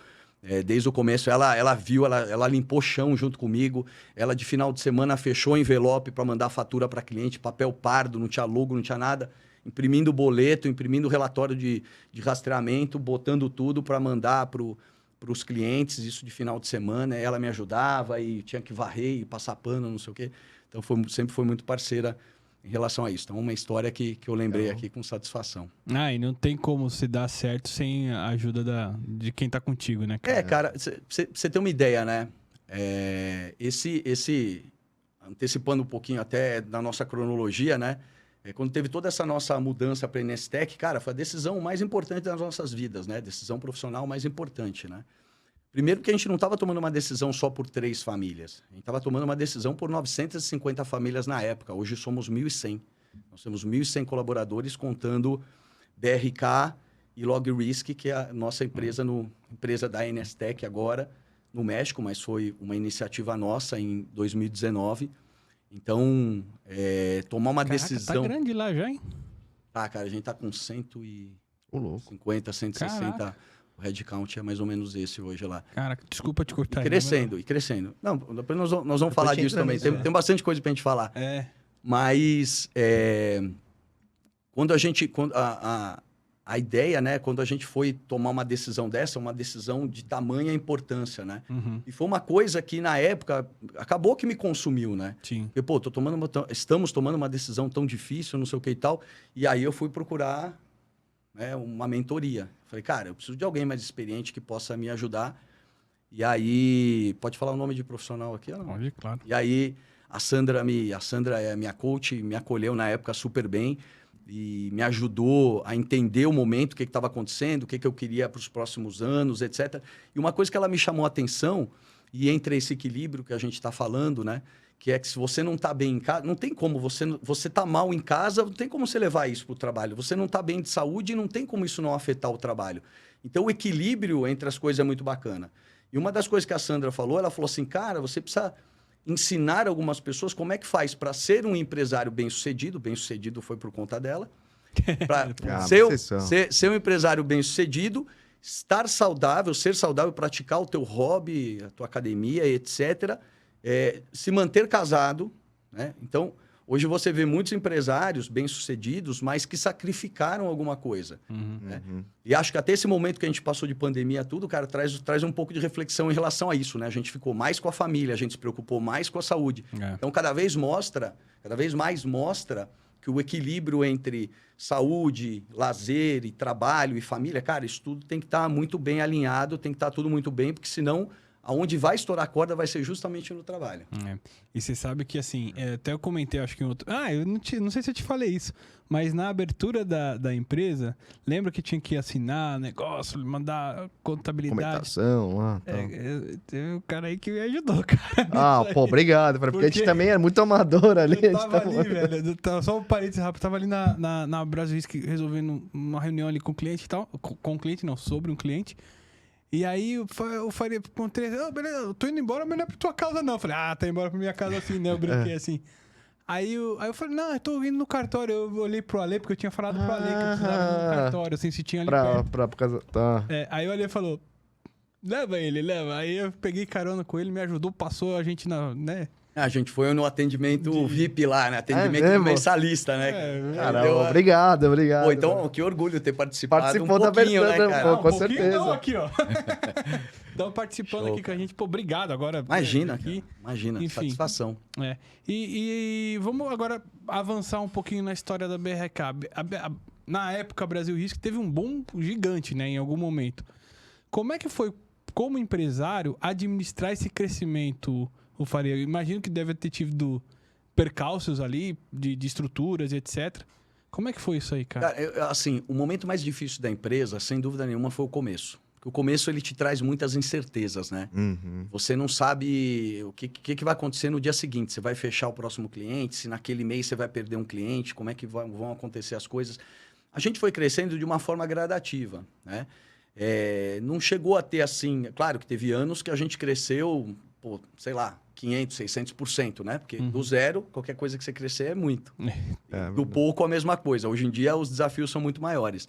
desde o começo, ela viu, ela limpou chão junto comigo. Ela, de final de semana, fechou o envelope para mandar fatura para cliente, papel pardo, não tinha logo, não tinha nada. Imprimindo boleto, imprimindo relatório de rastreamento, botando tudo para mandar para os clientes, isso de final de semana. Ela me ajudava e tinha que varrer e passar pano, não sei o quê. Então, sempre foi muito parceira em relação a isso. Então, uma história que eu lembrei aqui com satisfação. E não tem como se dar certo sem a ajuda de quem tá contigo, né, cara? Cara, você tem uma ideia, né? Antecipando um pouquinho até da nossa cronologia, né? Quando teve toda essa nossa mudança para a Inestec, cara, foi a decisão mais importante das nossas vidas, né? Decisão profissional mais importante, né? Primeiro que a gente não estava tomando uma decisão só por 3 famílias. A gente estava tomando uma decisão por 950 famílias na época. Hoje somos 1.100. Nós temos 1.100 colaboradores, contando BRK e LogRisk, que é a nossa empresa da Inestec agora, no México, mas foi uma iniciativa nossa em 2019. Então, tomar uma decisão... Tá grande lá já, hein? Tá, cara, a gente tá com 150, 160... Caraca. O headcount é mais ou menos esse hoje lá. Cara, desculpa te cortar. E crescendo. Não, depois nós vamos falar disso também. Tem bastante coisa pra gente falar. Mas quando a ideia, né? Quando a gente foi tomar uma decisão dessa, uma decisão de tamanha importância, né? Uhum. E foi uma coisa que, na época, acabou que me consumiu, né? Sim. Porque, pô, estamos tomando uma decisão tão difícil, não sei o que e tal. E aí eu fui procurar uma mentoria. Falei, cara, eu preciso de alguém mais experiente que possa me ajudar. E aí, pode falar o nome de profissional aqui? Ou não? Pode, claro. E aí, a Sandra é minha coach, me acolheu na época super bem e me ajudou a entender o momento, o que estava acontecendo, o que eu queria para os próximos anos, etc. E uma coisa que ela me chamou a atenção, e entre esse equilíbrio que a gente está falando, né? Que é que se você não está bem em casa, não tem como, você tá mal em casa, não tem como você levar isso para o trabalho. Você não está bem de saúde, não tem como isso não afetar o trabalho. Então, o equilíbrio entre as coisas é muito bacana. E uma das coisas que a Sandra falou, ela falou assim, cara, você precisa ensinar algumas pessoas como é que faz para ser um empresário bem-sucedido foi por conta dela, para ser um empresário bem-sucedido, estar saudável, ser saudável, praticar o teu hobby, a tua academia, etc., se manter casado, né? Então, hoje você vê muitos empresários bem-sucedidos, mas que sacrificaram alguma coisa. Né? E acho que até esse momento que a gente passou de pandemia, tudo, cara, traz um pouco de reflexão em relação a isso, né? A gente ficou mais com a família, a gente se preocupou mais com a saúde. Então, cada vez mais mostra que o equilíbrio entre saúde, lazer e trabalho e família, cara, isso tudo tem que estar muito bem alinhado, tem que estar tudo muito bem, porque senão... Aonde vai estourar a corda vai ser justamente no trabalho. E você sabe que, assim, até eu comentei, acho que em outro... eu não sei se eu te falei isso, mas na abertura da empresa, lembra que tinha que assinar negócio, mandar contabilidade? Documentação, teve um cara aí que me ajudou, cara. Pô, obrigado, porque a gente também é muito amador ali. Eu tava ali, velho, só um parênteses rápido, tava ali na Brasilisk resolvendo uma reunião ali com o cliente e tal, com o cliente não, sobre um cliente. E aí eu falei, encontrei, beleza, eu tô indo embora, mas não é pra tua casa não. Eu falei, tá indo embora pra minha casa assim, né? Eu brinquei assim. Aí eu falei, não, eu tô indo no cartório. Eu olhei pro Ale, porque eu tinha falado pro Ale que eu precisava ir no cartório, assim, se tinha ali perto. Pra casa, tá. Aí o Ale falou, leva ele, leva. Aí eu peguei carona com ele, me ajudou, passou a gente né? A gente foi no atendimento VIP lá, né? Atendimento mensalista, né? Caramba, obrigado. Pô, então, que orgulho ter participado Participou um pouquinho, da abertura, né, cara? com certeza. Não, aqui, ó. Então, participando aqui com a gente, pô, obrigado agora. Imagina, aqui. Cara, imagina, enfim, satisfação. E vamos agora avançar um pouquinho na história da BRK. Na época, Brasil Risk teve um boom gigante, né? Em algum momento. Como é que foi, como empresário, administrar esse crescimento, o Faria? Eu imagino que deve ter tido percalços ali, de estruturas e etc. Como é que foi isso aí, cara? Cara, assim, o momento mais difícil da empresa, sem dúvida nenhuma, foi o começo. Porque o começo, ele te traz muitas incertezas, né? Você não sabe o que vai acontecer no dia seguinte. Você vai fechar o próximo cliente, se naquele mês você vai perder um cliente, como é que vão acontecer as coisas. A gente foi crescendo de uma forma gradativa, né? Não chegou a ter assim... Claro que teve anos que a gente cresceu... pô, sei lá, 500, 600%, né? Porque do zero, qualquer coisa que você crescer é muito. Do pouco, a mesma coisa. Hoje em dia, os desafios são muito maiores.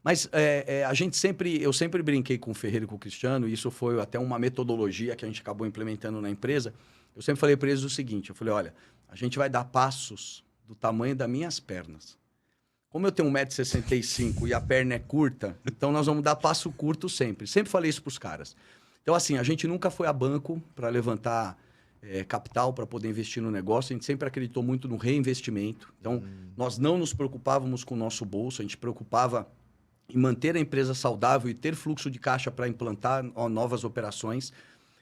Mas eu sempre brinquei com o Ferreira e com o Cristiano, e isso foi até uma metodologia que a gente acabou implementando na empresa. Eu sempre falei para eles o seguinte, eu falei, olha, a gente vai dar passos do tamanho das minhas pernas. Como eu tenho 1,65 m e a perna é curta, então nós vamos dar passo curto sempre. Sempre falei isso para os caras. Então, assim, a gente nunca foi a banco para levantar capital para poder investir no negócio. A gente sempre acreditou muito no reinvestimento. Então, nós não nos preocupávamos com o nosso bolso, a gente preocupava em manter a empresa saudável e ter fluxo de caixa para implantar novas operações.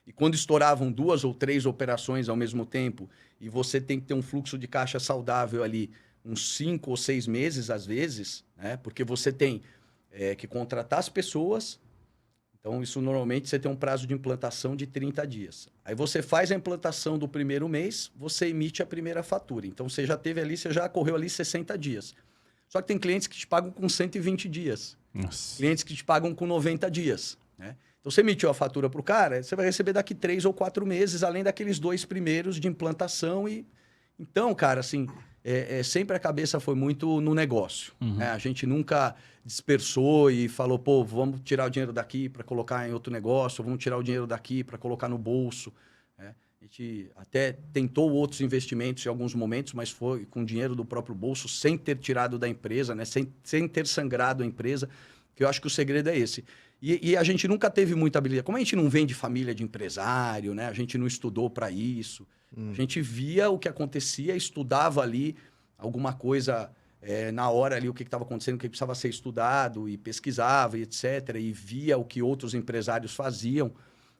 E quando estouravam 2 ou 3 operações ao mesmo tempo, e você tem que ter um fluxo de caixa saudável ali, uns 5 ou 6 meses, às vezes, né? Porque você tem que contratar as pessoas. Então, isso normalmente você tem um prazo de implantação de 30 dias. Aí você faz a implantação do primeiro mês, você emite a primeira fatura. Então, você já teve ali, você já correu ali 60 dias. Só que tem clientes que te pagam com 120 dias. Nossa. Clientes que te pagam com 90 dias, né? Então, você emitiu a fatura para o cara, você vai receber daqui 3 ou 4 meses, além daqueles 2 primeiros de implantação. Então, cara, assim, sempre a cabeça foi muito no negócio. Né? A gente nunca dispersou e falou, pô, vamos tirar o dinheiro daqui para colocar em outro negócio, vamos tirar o dinheiro daqui para colocar no bolso. Né? A gente até tentou outros investimentos em alguns momentos, mas foi com dinheiro do próprio bolso, sem ter tirado da empresa, né? sem ter sangrado a empresa, que eu acho que o segredo é esse. E a gente nunca teve muita habilidade. Como a gente não vem de família de empresário, né? A gente não estudou para isso. A gente via o que acontecia, estudava ali alguma coisa na hora ali, o que estava acontecendo, o que precisava ser estudado, e pesquisava, e etc. E via o que outros empresários faziam.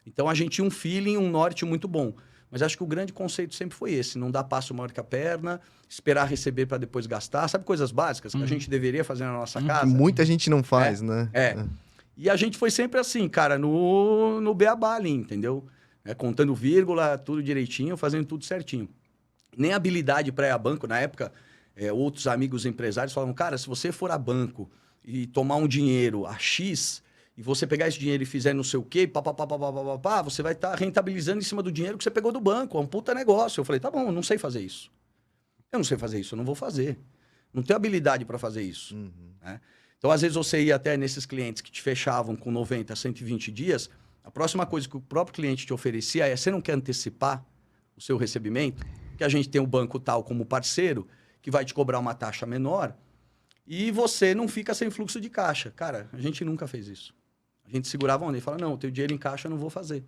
Então, a gente tinha um feeling, um norte muito bom. Mas acho que o grande conceito sempre foi esse. Não dar passo maior que a perna, esperar receber para depois gastar. Sabe coisas básicas que a gente deveria fazer na nossa casa? Que muita gente não faz, né? E a gente foi sempre assim, cara, no beabá ali, entendeu? Contando vírgula, tudo direitinho, fazendo tudo certinho. Nem habilidade para ir a banco. Na época, outros amigos empresários falavam, cara, se você for a banco e tomar um dinheiro a X, e você pegar esse dinheiro e fizer não sei o quê, você vai estar rentabilizando em cima do dinheiro que você pegou do banco. É um puta negócio. Eu falei, tá bom, eu não sei fazer isso. Eu não sei fazer isso, eu não vou fazer. Não tenho habilidade para fazer isso. Né? Então, às vezes, você ia até nesses clientes que te fechavam com 90, 120 dias, a próxima coisa que o próprio cliente te oferecia é, você não quer antecipar o seu recebimento? Que a gente tem o banco tal como parceiro, que vai te cobrar uma taxa menor, e você não fica sem fluxo de caixa. Cara, a gente nunca fez isso. A gente segurava onde? E falava, não, eu tenho dinheiro em caixa, eu não vou fazer.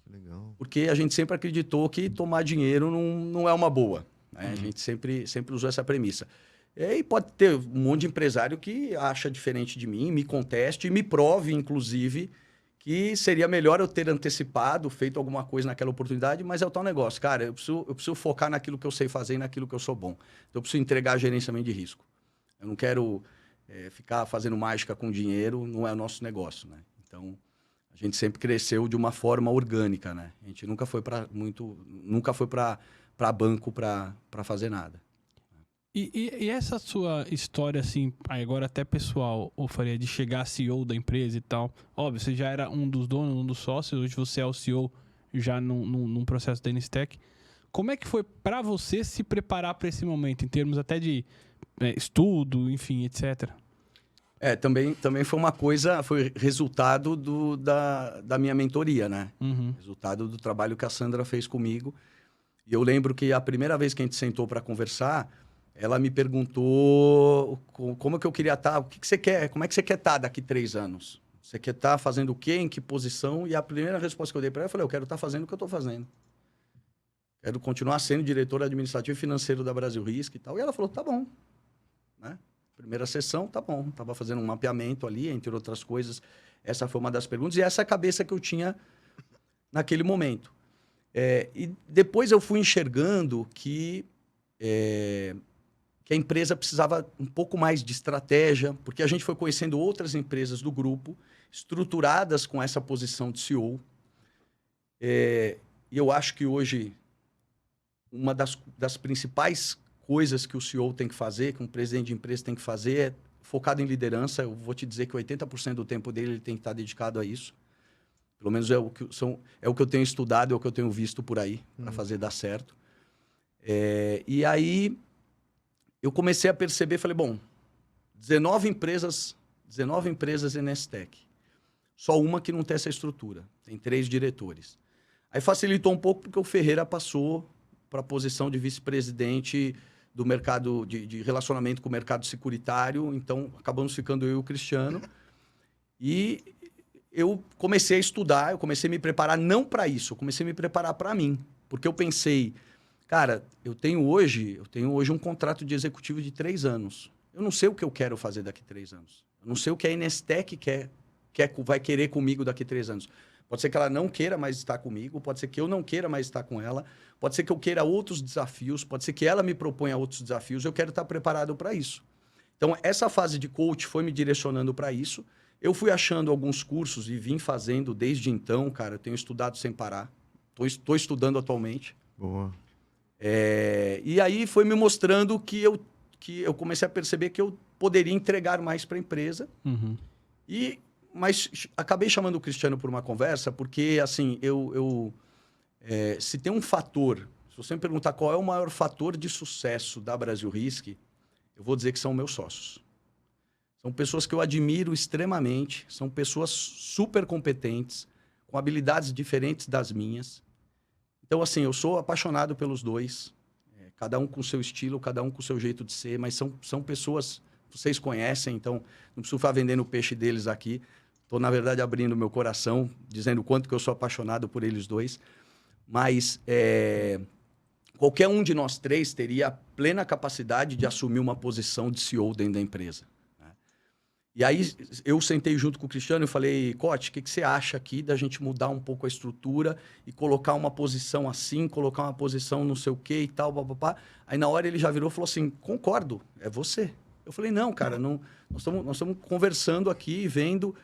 Legal. Porque a gente sempre acreditou que tomar dinheiro não é uma boa. Né? A gente sempre usou essa premissa. E pode ter um monte de empresário que acha diferente de mim, me conteste e me prove, inclusive, que seria melhor eu ter antecipado, feito alguma coisa naquela oportunidade, mas é o tal negócio. Cara, eu preciso focar naquilo que eu sei fazer e naquilo que eu sou bom. Então, eu preciso entregar gerenciamento de risco. Eu não quero ficar fazendo mágica com dinheiro, não é o nosso negócio. Né? Então, a gente sempre cresceu de uma forma orgânica. Né? A gente nunca foi para banco para fazer nada. E essa sua história, assim, agora até pessoal, ô Faria, de chegar a CEO da empresa e tal, óbvio, você já era um dos donos, um dos sócios, hoje você é o CEO já num processo da Instec. Como é que foi para você se preparar para esse momento, em termos até de estudo, enfim, etc? Também foi uma coisa, foi resultado da minha mentoria, né? Resultado do trabalho que a Sandra fez comigo. E eu lembro que a primeira vez que a gente sentou para conversar, ela me perguntou como que eu queria estar, o que você quer, como é que você quer estar daqui 3 anos? Você quer estar fazendo o quê, em que posição? E a primeira resposta que eu dei para ela, eu falei, eu quero estar fazendo o que eu estou fazendo. Quero continuar sendo diretor administrativo e financeiro da Brasil Risk e tal. E ela falou, tá bom. Né? Primeira sessão, tá bom. Estava fazendo um mapeamento ali, entre outras coisas. Essa foi uma das perguntas. E essa é a cabeça que eu tinha naquele momento. E depois eu fui enxergando que a empresa precisava um pouco mais de estratégia, porque a gente foi conhecendo outras empresas do grupo, estruturadas com essa posição de CEO. E eu acho que hoje, uma das principais coisas que o CEO tem que fazer, que um presidente de empresa tem que fazer, é focado em liderança. Eu vou te dizer que 80% do tempo dele ele tem que estar dedicado a isso. Pelo menos é o que eu tenho estudado, é o que eu tenho visto por aí, para fazer dar certo. E aí, eu comecei a perceber, falei, bom, 19 empresas Nestec. Só uma que não tem essa estrutura. Tem 3 diretores. Aí facilitou um pouco porque o Ferreira passou para a posição de vice-presidente do mercado de relacionamento com o mercado securitário. Então, acabamos ficando eu e o Cristiano. E eu comecei a estudar, eu comecei a me preparar não para isso, eu comecei a me preparar para mim. Porque eu pensei, cara, eu tenho hoje um contrato de executivo de 3 anos. Eu não sei o que eu quero fazer daqui a 3 anos. Eu não sei o que a Nestec vai querer comigo daqui a 3 anos. Pode ser que ela não queira mais estar comigo, pode ser que eu não queira mais estar com ela, pode ser que eu queira outros desafios, pode ser que ela me proponha outros desafios, eu quero estar preparado para isso. Então, essa fase de coach foi me direcionando para isso. Eu fui achando alguns cursos e vim fazendo desde então, cara, eu tenho estudado sem parar. Estou estudando atualmente. Boa. E aí foi me mostrando que eu comecei a perceber que eu poderia entregar mais para a empresa. Uhum. Mas acabei chamando o Cristiano por uma conversa, porque, assim, se tem um fator, se você me perguntar qual é o maior fator de sucesso da Brasil Risk, eu vou dizer que são meus sócios. São pessoas que eu admiro extremamente, são pessoas super competentes, com habilidades diferentes das minhas. Então, assim, eu sou apaixonado pelos dois, cada um com o seu estilo, cada um com o seu jeito de ser, mas são pessoas, vocês conhecem, então não preciso ficar vendendo o peixe deles aqui. Estou, na verdade, abrindo meu coração, dizendo o quanto que eu sou apaixonado por eles dois. Mas qualquer um de nós 3 teria a plena capacidade de assumir uma posição de CEO dentro da empresa. E aí eu sentei junto com o Cristiano e falei, Cote, o que você acha aqui da gente mudar um pouco a estrutura e colocar uma posição assim, colocar uma posição não sei o que e tal, papapá. Aí na hora ele já virou e falou assim, concordo, é você. Eu falei, não, cara, não, nós estamos conversando aqui, vendo,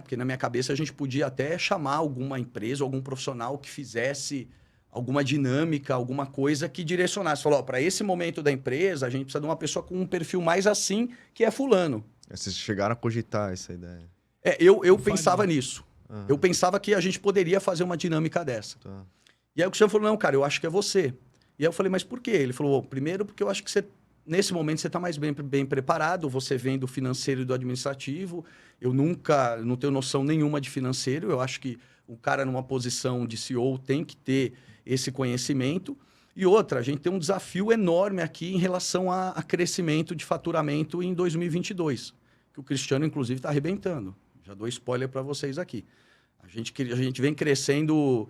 porque na minha cabeça a gente podia até chamar alguma empresa, algum profissional que fizesse alguma dinâmica, alguma coisa que direcionasse. Falou, para esse momento da empresa, a gente precisa de uma pessoa com um perfil mais assim, que é fulano. Vocês chegaram a cogitar essa ideia? Eu pensava nisso. Uhum. Eu pensava que a gente poderia fazer uma dinâmica dessa. Tá. E aí o Cristiano falou, não, cara, eu acho que é você. E aí eu falei, mas por quê? Ele falou, primeiro porque eu acho que nesse momento você está mais bem preparado, você vem do financeiro e do administrativo. Eu não tenho noção nenhuma de financeiro. Eu acho que o cara numa posição de CEO tem que ter esse conhecimento. E outra, a gente tem um desafio enorme aqui em relação a crescimento de faturamento em 2022, que o Cristiano, inclusive, está arrebentando. Já dou spoiler para vocês aqui. A gente vem crescendo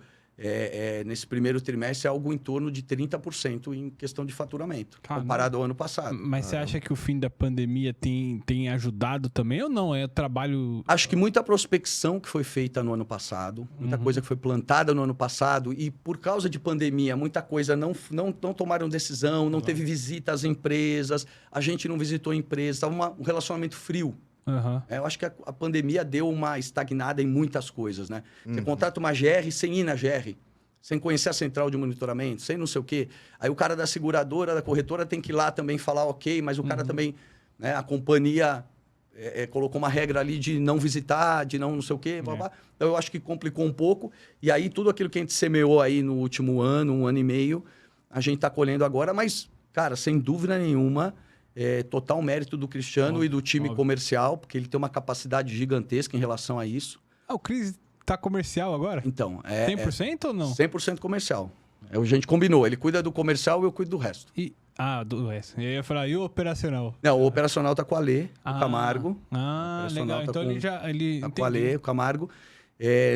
nesse primeiro trimestre algo em torno de 30% em questão de faturamento, comparado ao ano passado. Mas você acha que o fim da pandemia tem ajudado também ou não? É trabalho... Acho que muita prospecção que foi feita no ano passado, muita coisa que foi plantada no ano passado e por causa de pandemia, muita coisa não tomaram decisão, não teve visita às empresas, a gente não visitou empresas, estava um relacionamento frio. Uhum. Eu acho que a pandemia deu uma estagnada em muitas coisas, né? Você contrata uma GR sem ir na GR, sem conhecer a central de monitoramento, sem não sei o quê. Aí o cara da seguradora, da corretora tem que ir lá também falar ok, mas o cara também, né? A companhia colocou uma regra ali de não visitar, de não sei o quê. Blá, blá. Então eu acho que complicou um pouco. E aí tudo aquilo que a gente semeou aí no último ano, 1 ano e meio, a gente está colhendo agora. Mas, cara, sem dúvida nenhuma... total mérito do Cristiano e do time comercial, porque ele tem uma capacidade gigantesca em relação a isso. O Cris tá comercial agora? Então, 100% ou não? 100% comercial. A gente combinou, ele cuida do comercial e eu cuido do resto. Do resto. Eu ia falar, e o operacional? Não, o operacional tá com o Alê, o Camargo. Legal. Então ele tá com o Alê, o Camargo.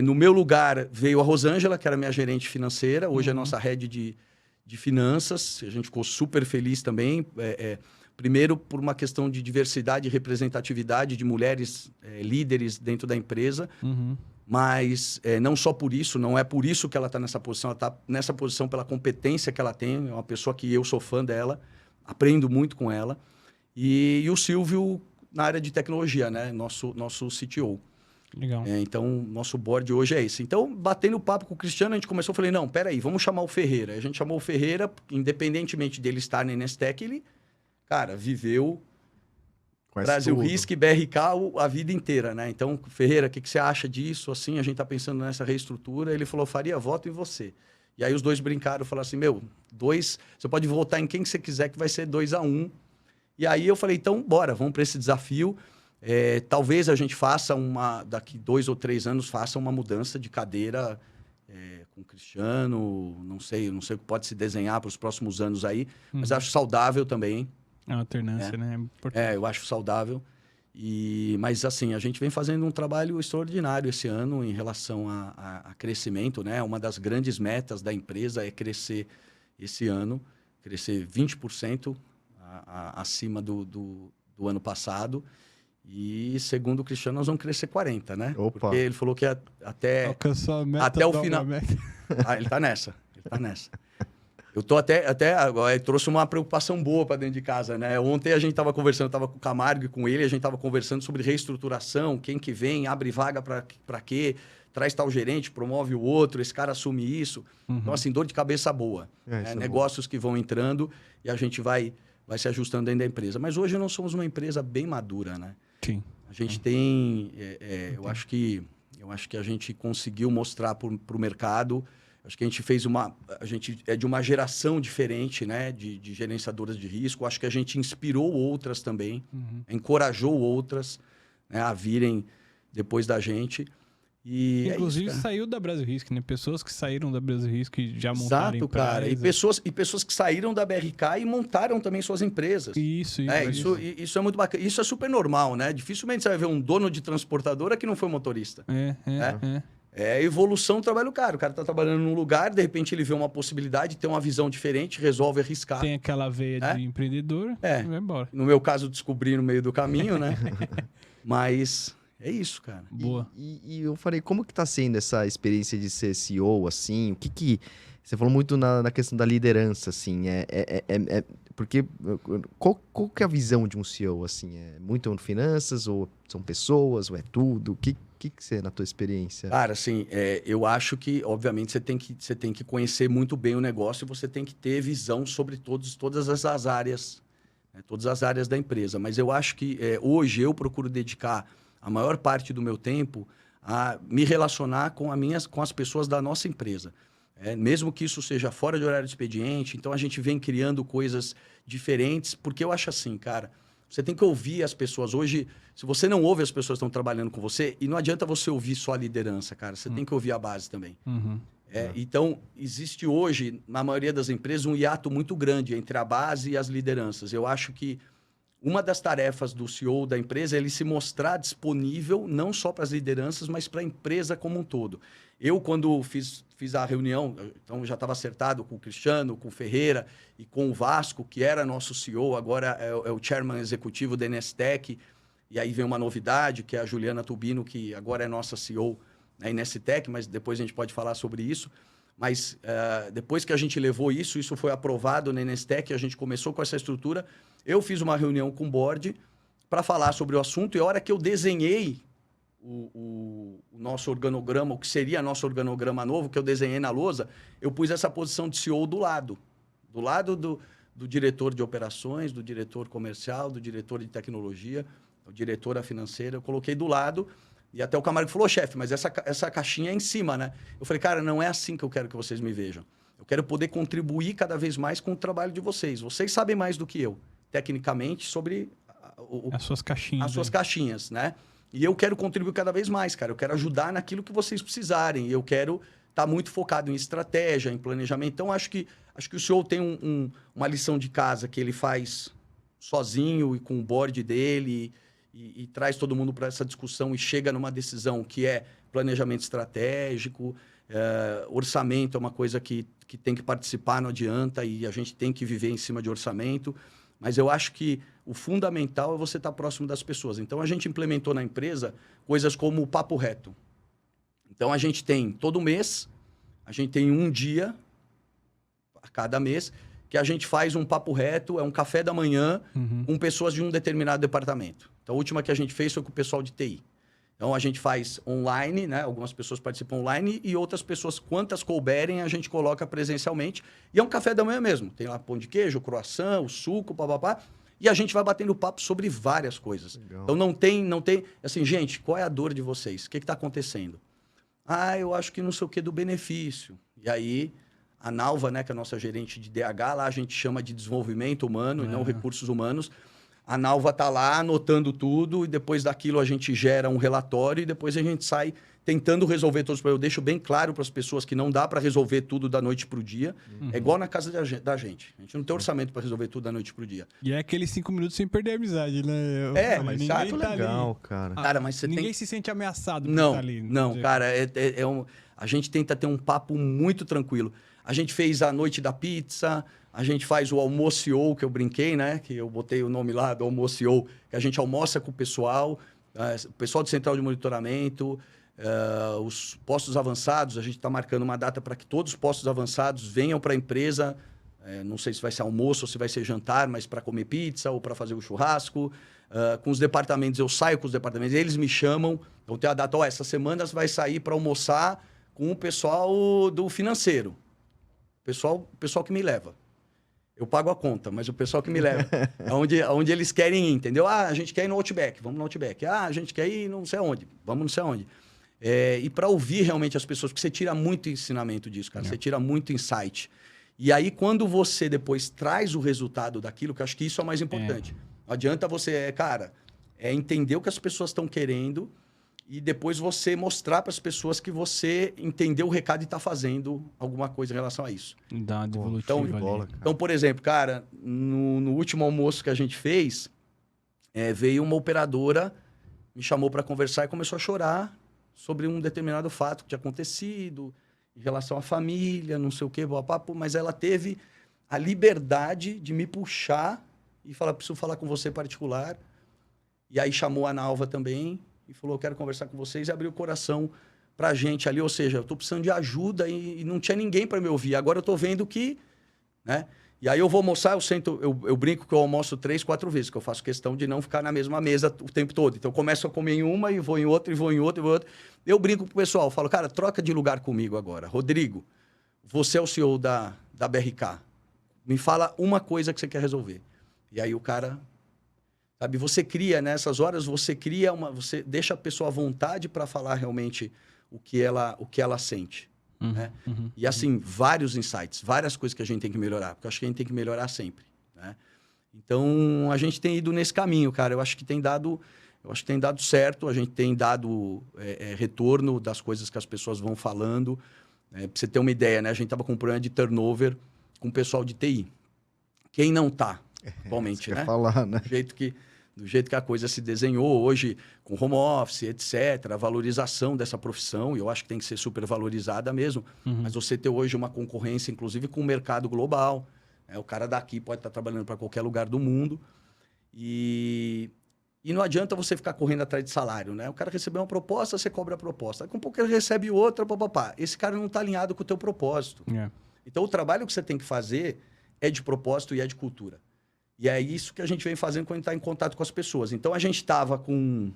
No meu lugar veio a Rosângela, que era minha gerente financeira, hoje é nossa head de finanças. A gente ficou super feliz também. Primeiro, por uma questão de diversidade e representatividade de mulheres líderes dentro da empresa. Mas não só por isso, não é por isso que ela está nessa posição. Ela está nessa posição pela competência que ela tem. É uma pessoa que eu sou fã dela, aprendo muito com ela. E o Silvio na área de tecnologia, né? Nosso CTO. Legal. Então, nosso board hoje é esse. Então, batendo papo com o Cristiano, a gente começou, falei, não, peraí, vamos chamar o Ferreira. A gente chamou o Ferreira, independentemente dele estar na Nestec, ele... Cara, viveu Conhece Brasil tudo. Risk e BRK a vida inteira, né? Então, Ferreira, o que você acha disso? Assim, a gente tá pensando nessa reestrutura. Ele falou, Faria, voto em você. E aí os dois brincaram, falaram assim, você pode votar em quem você quiser, que vai ser 2-1. E aí eu falei, então, bora, vamos para esse desafio. Talvez a gente faça daqui 2 ou 3 anos, faça uma mudança de cadeira com o Cristiano, não sei o que pode se desenhar para os próximos anos aí, mas acho saudável também. A alternância, né? É importante. Eu acho saudável. Mas, assim, a gente vem fazendo um trabalho extraordinário esse ano em relação a crescimento, né? Uma das grandes metas da empresa é crescer esse ano, crescer 20% acima do ano passado. E, segundo o Cristiano, nós vamos crescer 40%, né? Opa. Porque ele falou que Alcançou a meta. até o final. Ele tá nessa. Eu tô agora trouxe uma preocupação boa para dentro de casa, né? Ontem a gente estava conversando, estava com o Camargo e com ele, a gente estava conversando sobre reestruturação, quem que vem, abre vaga para quê, traz tal gerente, promove o outro, esse cara assume isso. Então, assim, dor de cabeça boa. Negócios que vão entrando e a gente vai se ajustando dentro da empresa. Mas hoje nós somos uma empresa bem madura, né? Sim. A gente tem... eu acho que a gente conseguiu mostrar para o mercado. Acho que a gente fez a gente é de uma geração diferente, né? De gerenciadoras de risco. Acho que a gente inspirou outras também, encorajou outras, né, a virem depois da gente. E inclusive isso, saiu da Brasil Risk, né? Pessoas que saíram da Brasil Risk e já montaram exato, cara. E pessoas que saíram da BRK e montaram também suas empresas. Isso é muito bacana. Isso é super normal, né? Dificilmente você vai ver um dono de transportadora que não foi motorista. É a evolução do trabalho do cara. O cara está trabalhando num lugar, de repente ele vê uma possibilidade, tem uma visão diferente, resolve arriscar. Tem aquela veia de empreendedor e vai embora. No meu caso, descobri no meio do caminho, né? Mas é isso, cara. Boa. E eu falei, como que tá sendo essa experiência de ser CEO, assim? O que você falou muito na questão da liderança, assim, porque qual que é a visão de um CEO, assim? É muito finanças, ou são pessoas, ou é tudo? O que você, na tua experiência? Cara, assim, eu acho que, obviamente, você tem que conhecer muito bem o negócio e você tem que ter visão sobre todas as áreas, né, todas as áreas da empresa. Mas eu acho que hoje eu procuro dedicar a maior parte do meu tempo a me relacionar com as pessoas da nossa empresa. Mesmo que isso seja fora de horário de expediente, então a gente vem criando coisas diferentes, porque eu acho assim, cara, você tem que ouvir as pessoas. Hoje, se você não ouve as pessoas que estão trabalhando com você, e não adianta você ouvir só a liderança, cara, você tem que ouvir a base também. Então, existe hoje, na maioria das empresas, um hiato muito grande entre a base e as lideranças. Eu acho que uma das tarefas do CEO da empresa é ele se mostrar disponível não só para as lideranças, mas para a empresa como um todo. Eu, quando fiz a reunião, então já estava acertado com o Cristiano, com o Ferreira e com o Vasco, que era nosso CEO, agora é o chairman executivo da Inestec. E aí vem uma novidade, que é a Juliana Tubino, que agora é nossa CEO na Inestec, mas depois a gente pode falar sobre isso. Mas depois que a gente levou isso foi aprovado na Inestec, a gente começou com essa estrutura. Eu fiz uma reunião com o board para falar sobre o assunto, e a hora que eu desenhei o nosso organograma, o que seria nosso organograma novo, que eu desenhei na lousa, eu pus essa posição de CEO do lado do diretor de operações, do diretor comercial, do diretor de tecnologia, do diretora financeira, eu coloquei do lado, e até o Camargo falou, chefe, mas essa caixinha é em cima, né? Eu falei, cara, não é assim que eu quero que vocês me vejam. Eu quero poder contribuir cada vez mais com o trabalho de vocês. Vocês sabem mais do que eu, tecnicamente, sobre as suas caixinhas. As suas caixinhas, né? E eu quero contribuir cada vez mais, cara. Eu quero ajudar naquilo que vocês precisarem. Eu quero estar muito focado em estratégia, em planejamento. Então, acho que o CEO tem uma lição de casa que ele faz sozinho e com o board dele e traz todo mundo para essa discussão e chega numa decisão que é planejamento estratégico, orçamento é uma coisa que tem que participar, não adianta, e a gente tem que viver em cima de orçamento. Mas eu acho que o fundamental é você estar próximo das pessoas. Então, a gente implementou na empresa coisas como o papo reto. Então, a gente tem, todo mês, a gente tem um dia, a cada mês, que a gente faz um papo reto, é um café da manhã com pessoas de um determinado departamento. Então, a última que a gente fez foi com o pessoal de TI. Então, a gente faz online, né? Algumas pessoas participam online e outras pessoas, quantas couberem, a gente coloca presencialmente. E é um café da manhã mesmo. Tem lá pão de queijo, croissant, o suco, papapá. E a gente vai batendo papo sobre várias coisas. Legal. Então não tem, assim, gente, qual é a dor de vocês? O que está acontecendo? Ah, eu acho que não sei o que do benefício. E aí, a Nalva, né, que é a nossa gerente de DH, lá a gente chama de desenvolvimento humano e não recursos humanos. A Nalva está lá anotando tudo e depois daquilo a gente gera um relatório e depois a gente sai tentando resolver todos os problemas. Eu deixo bem claro para as pessoas que não dá para resolver tudo da noite para o dia. É igual na casa da gente. A gente não tem orçamento para resolver tudo da noite para o dia. E é aqueles 5 minutos sem perder a amizade, né? Mas ninguém chato, tá Legal, ali. cara. Cara, mas você Ninguém tem... se sente ameaçado por Não, estar ali. não, cara, a gente tenta ter um papo muito tranquilo. A gente fez a noite da pizza, a gente faz o almocio, que eu brinquei, né? Que eu botei o nome lá do almocio, que a gente almoça com o pessoal do Central de Monitoramento, os postos avançados, a gente está marcando uma data para que todos os postos avançados venham para a empresa, não sei se vai ser almoço ou se vai ser jantar, mas para comer pizza ou para fazer o churrasco. Com os departamentos, eu saio com os departamentos, eles me chamam, então tem a data, essa semana você vai sair para almoçar com o pessoal do financeiro. O pessoal que me leva. Eu pago a conta, mas o pessoal que me leva. aonde eles querem ir, entendeu? Ah, a gente quer ir no Outback, vamos no Outback. Ah, a gente quer ir não sei aonde, vamos não sei aonde. E para ouvir realmente as pessoas, porque você tira muito ensinamento disso, cara. Você tira muito insight. E aí, quando você depois traz o resultado daquilo, que eu acho que isso é o mais importante. Não adianta você, cara, entender o que as pessoas estão querendo e depois você mostrar para as pessoas que você entendeu o recado e está fazendo alguma coisa em relação a isso. Dá uma devolutiva Então, por exemplo, cara, no último almoço que a gente fez, veio uma operadora, me chamou para conversar e começou a chorar sobre um determinado fato que tinha acontecido, em relação à família, não sei o quê, mas ela teve a liberdade de me puxar e falar, preciso falar com você particular. E aí chamou a Nalva também e falou, quero conversar com vocês, e abriu o coração pra gente ali, ou seja, eu estou precisando de ajuda e não tinha ninguém para me ouvir. Agora eu estou vendo que, né? E aí eu vou almoçar, eu brinco que eu almoço 3, 4 vezes, que eu faço questão de não ficar na mesma mesa o tempo todo. Então eu começo a comer em uma e vou em outra, e vou em outra, e vou em outra. Eu brinco pro pessoal, falo, cara, troca de lugar comigo agora. Rodrigo, você é o CEO da BRK. Me fala uma coisa que você quer resolver. E aí o cara, sabe, você cria, nessas horas, você deixa a pessoa à vontade para falar realmente o que ela sente. Né? E assim, vários insights, várias coisas que a gente tem que melhorar, porque eu acho que a gente tem que melhorar sempre. Né? Então, a gente tem ido nesse caminho, cara. Eu acho que tem dado certo, a gente tem dado retorno das coisas que as pessoas vão falando. Pra você ter uma ideia, né? A gente estava com um problema de turnover com o pessoal de TI. Quem não está atualmente, né? Falar, né? Do jeito que a coisa se desenhou hoje, com home office, etc., a valorização dessa profissão, e eu acho que tem que ser super valorizada mesmo, mas você ter hoje uma concorrência, inclusive, com o mercado global, né? O cara daqui pode estar trabalhando para qualquer lugar do mundo, e não adianta você ficar correndo atrás de salário, né? O cara recebeu uma proposta, você cobra a proposta. Com pouco ele recebe outra, papapá. Esse cara não está alinhado com o teu propósito. Então, o trabalho que você tem que fazer é de propósito e é de cultura. E é isso que a gente vem fazendo quando a gente está em contato com as pessoas. Então, a gente estava com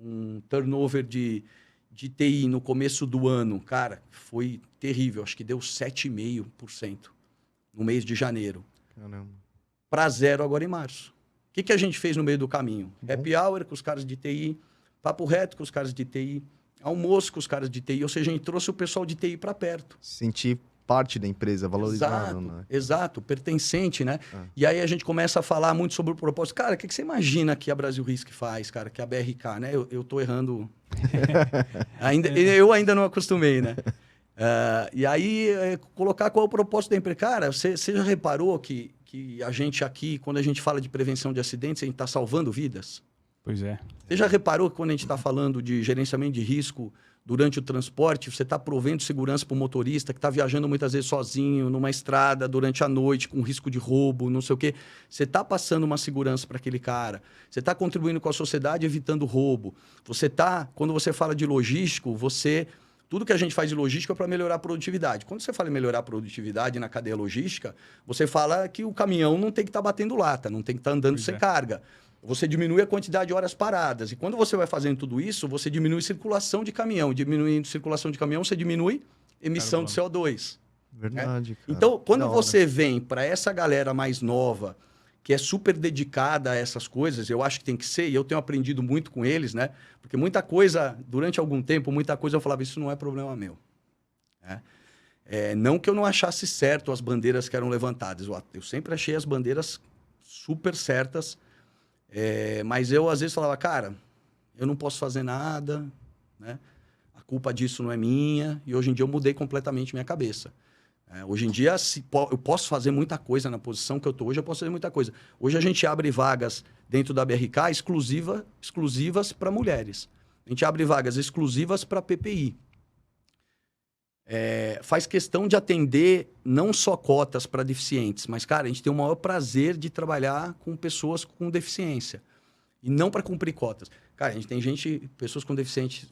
um turnover de TI no começo do ano. Cara, foi terrível. Acho que deu 7,5% no mês de janeiro. Caramba. Para 0 agora em março. O que a gente fez no meio do caminho? Happy hour com os caras de TI, papo reto com os caras de TI, almoço com os caras de TI. Ou seja, a gente trouxe o pessoal de TI para perto. Sentir parte da empresa, valorizado, né? Exato, pertencente, né? E aí a gente começa a falar muito sobre o propósito. Cara, o que você imagina que a Brasil Risk faz, cara? Que a BRK, né? Eu tô errando. Eu ainda não acostumei, né? E aí, colocar qual é o propósito da empresa. Cara, você já reparou que a gente aqui, quando a gente fala de prevenção de acidentes, a gente está salvando vidas? Pois é. Você já reparou que quando a gente está falando de gerenciamento de risco durante o transporte, você está provendo segurança para o motorista que está viajando muitas vezes sozinho, numa estrada, durante a noite, com risco de roubo, não sei o quê. Você está passando uma segurança para aquele cara. Você está contribuindo com a sociedade, evitando roubo. Quando você fala de logístico, tudo que a gente faz de logística é para melhorar a produtividade. Quando você fala em melhorar a produtividade na cadeia logística, você fala que o caminhão não tem que estar batendo lata, não tem que estar andando sem carga. Você diminui a quantidade de horas paradas. E quando você vai fazendo tudo isso, você diminui circulação de caminhão. Diminuindo circulação de caminhão, você diminui emissão de CO2. Verdade, cara. Então, quando você vem para essa galera mais nova, que é super dedicada a essas coisas, eu acho que tem que ser, e eu tenho aprendido muito com eles, né? Porque muita coisa, durante algum tempo, muita coisa eu falava, isso não é problema meu. Né? Não que eu não achasse certo as bandeiras que eram levantadas, eu sempre achei as bandeiras super certas, mas eu às vezes falava, cara, eu não posso fazer nada, né? A culpa disso não é minha, e hoje em dia eu mudei completamente minha cabeça. Hoje em dia, eu posso fazer muita coisa na posição que eu estou hoje, eu posso fazer muita coisa. Hoje a gente abre vagas dentro da BRK exclusivas para mulheres. A gente abre vagas exclusivas para PPI. Faz questão de atender não só cotas para deficientes, mas, cara, a gente tem o maior prazer de trabalhar com pessoas com deficiência. E não para cumprir cotas. Cara, a gente tem pessoas com deficiência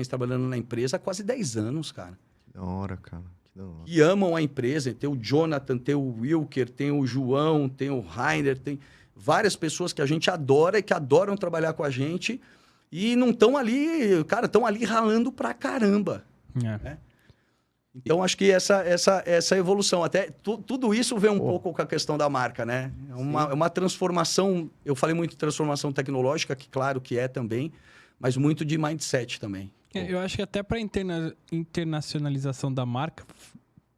trabalhando na empresa há quase 10 anos, cara. Que da hora, cara. Que amam a empresa. Tem o Jonathan, tem o Wilker, tem o João, tem o Rainer, tem várias pessoas que a gente adora e que adoram trabalhar com a gente e não estão ali, cara, estão ali ralando pra caramba. Né? Então, acho que essa evolução, até tudo isso vem um pouco com a questão da marca, né? É uma transformação, eu falei muito de transformação tecnológica, que claro que é também, mas muito de mindset também. Eu acho que até para internacionalização da marca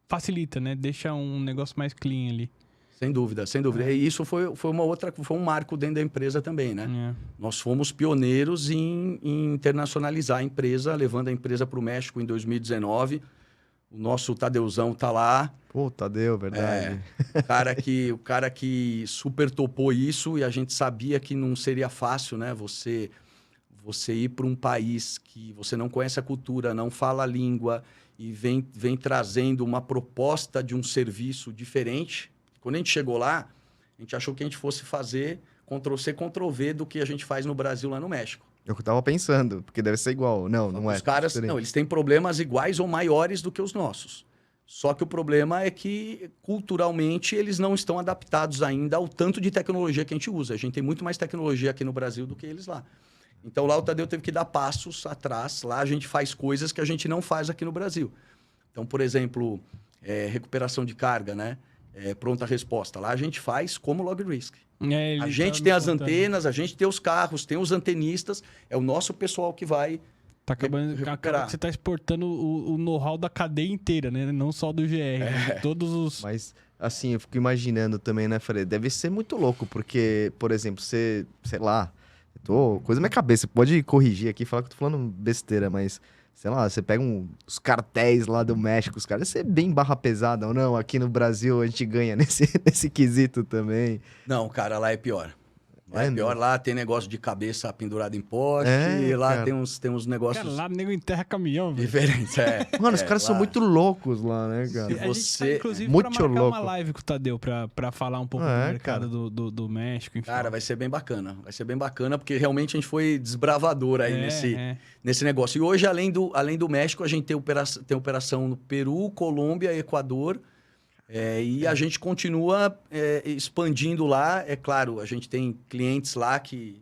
facilita, né? Deixa um negócio mais clean ali. Sem dúvida, sem dúvida. E isso foi um marco dentro da empresa também, né? Nós fomos pioneiros em internacionalizar a empresa, levando a empresa para o México em 2019. O nosso Tadeuzão tá lá. Pô, Tadeu, verdade. O cara que super topou isso e a gente sabia que não seria fácil, né? Você ir para um país que você não conhece a cultura, não fala a língua e vem trazendo uma proposta de um serviço diferente. Quando a gente chegou lá, a gente achou que a gente fosse fazer Ctrl-C, Ctrl-V do que a gente faz no Brasil, lá no México. Eu tava pensando, porque deve ser igual. Não é. Os caras, eles têm problemas iguais ou maiores do que os nossos. Só que o problema é que, culturalmente, eles não estão adaptados ainda ao tanto de tecnologia que a gente usa. A gente tem muito mais tecnologia aqui no Brasil do que eles lá. Então, lá o Tadeu teve que dar passos atrás. Lá a gente faz coisas que a gente não faz aqui no Brasil. Então, por exemplo, recuperação de carga, né? Pronta resposta. Lá a gente faz como LogRisk. A gente tem as antenas, a gente tem os carros, tem os antenistas. É o nosso pessoal que vai recuperar. Você está exportando o know-how da cadeia inteira, né? Não só do GR. Todos os... Mas, assim, eu fico imaginando também, né, Fred? Deve ser muito louco, porque, por exemplo, você, sei lá, coisa na minha cabeça, pode corrigir aqui, falar que eu tô falando besteira, mas, sei lá, você pega os cartéis lá do México, os caras, você é bem barra pesada ou não? Aqui no Brasil a gente ganha nesse quesito também. Não, cara, lá é pior. Lá é pior, lá tem negócio de cabeça pendurada em poste, lá tem uns negócios... Cara, lá nego enterra caminhão, velho. Diferentes, Mano, os caras são muito loucos lá, né, cara? A gente tá, inclusive, muito pra marcar louco. uma live com o Tadeu pra falar um pouco do mercado do México, enfim. Cara, vai ser bem bacana. Vai ser bem bacana, porque realmente a gente foi desbravador aí nesse negócio. E hoje, além do México, a gente tem operação no Peru, Colômbia, Equador... e a gente continua expandindo lá. É claro, a gente tem clientes lá que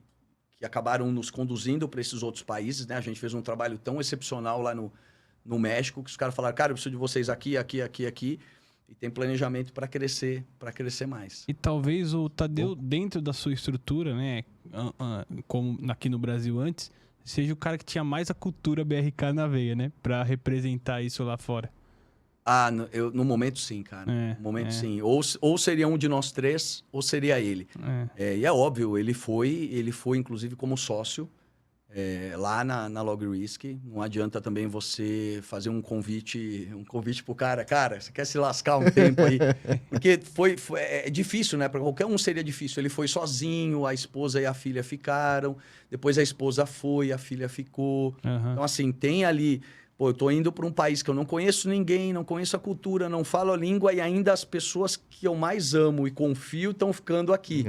acabaram nos conduzindo para esses outros países, né? A gente fez um trabalho tão excepcional lá no México que os caras falaram, cara, eu preciso de vocês aqui. E tem planejamento para crescer mais. E talvez o Tadeu, dentro da sua estrutura, né? Como aqui no Brasil antes, seja o cara que tinha mais a cultura BRK na veia, né? Para representar isso lá fora. No momento sim, cara. No momento sim. Ou seria um de nós três, ou seria ele. E é óbvio, ele foi inclusive como sócio lá na LogRisk. Não adianta também você fazer um convite pro cara. Cara, você quer se lascar um tempo aí? Porque é difícil, né? Para qualquer um seria difícil. Ele foi sozinho, a esposa e a filha ficaram. Depois a esposa foi, a filha ficou. Então, assim, tem ali... Pô, eu tô indo para um país que eu não conheço ninguém, não conheço a cultura, não falo a língua e ainda as pessoas que eu mais amo e confio estão ficando aqui.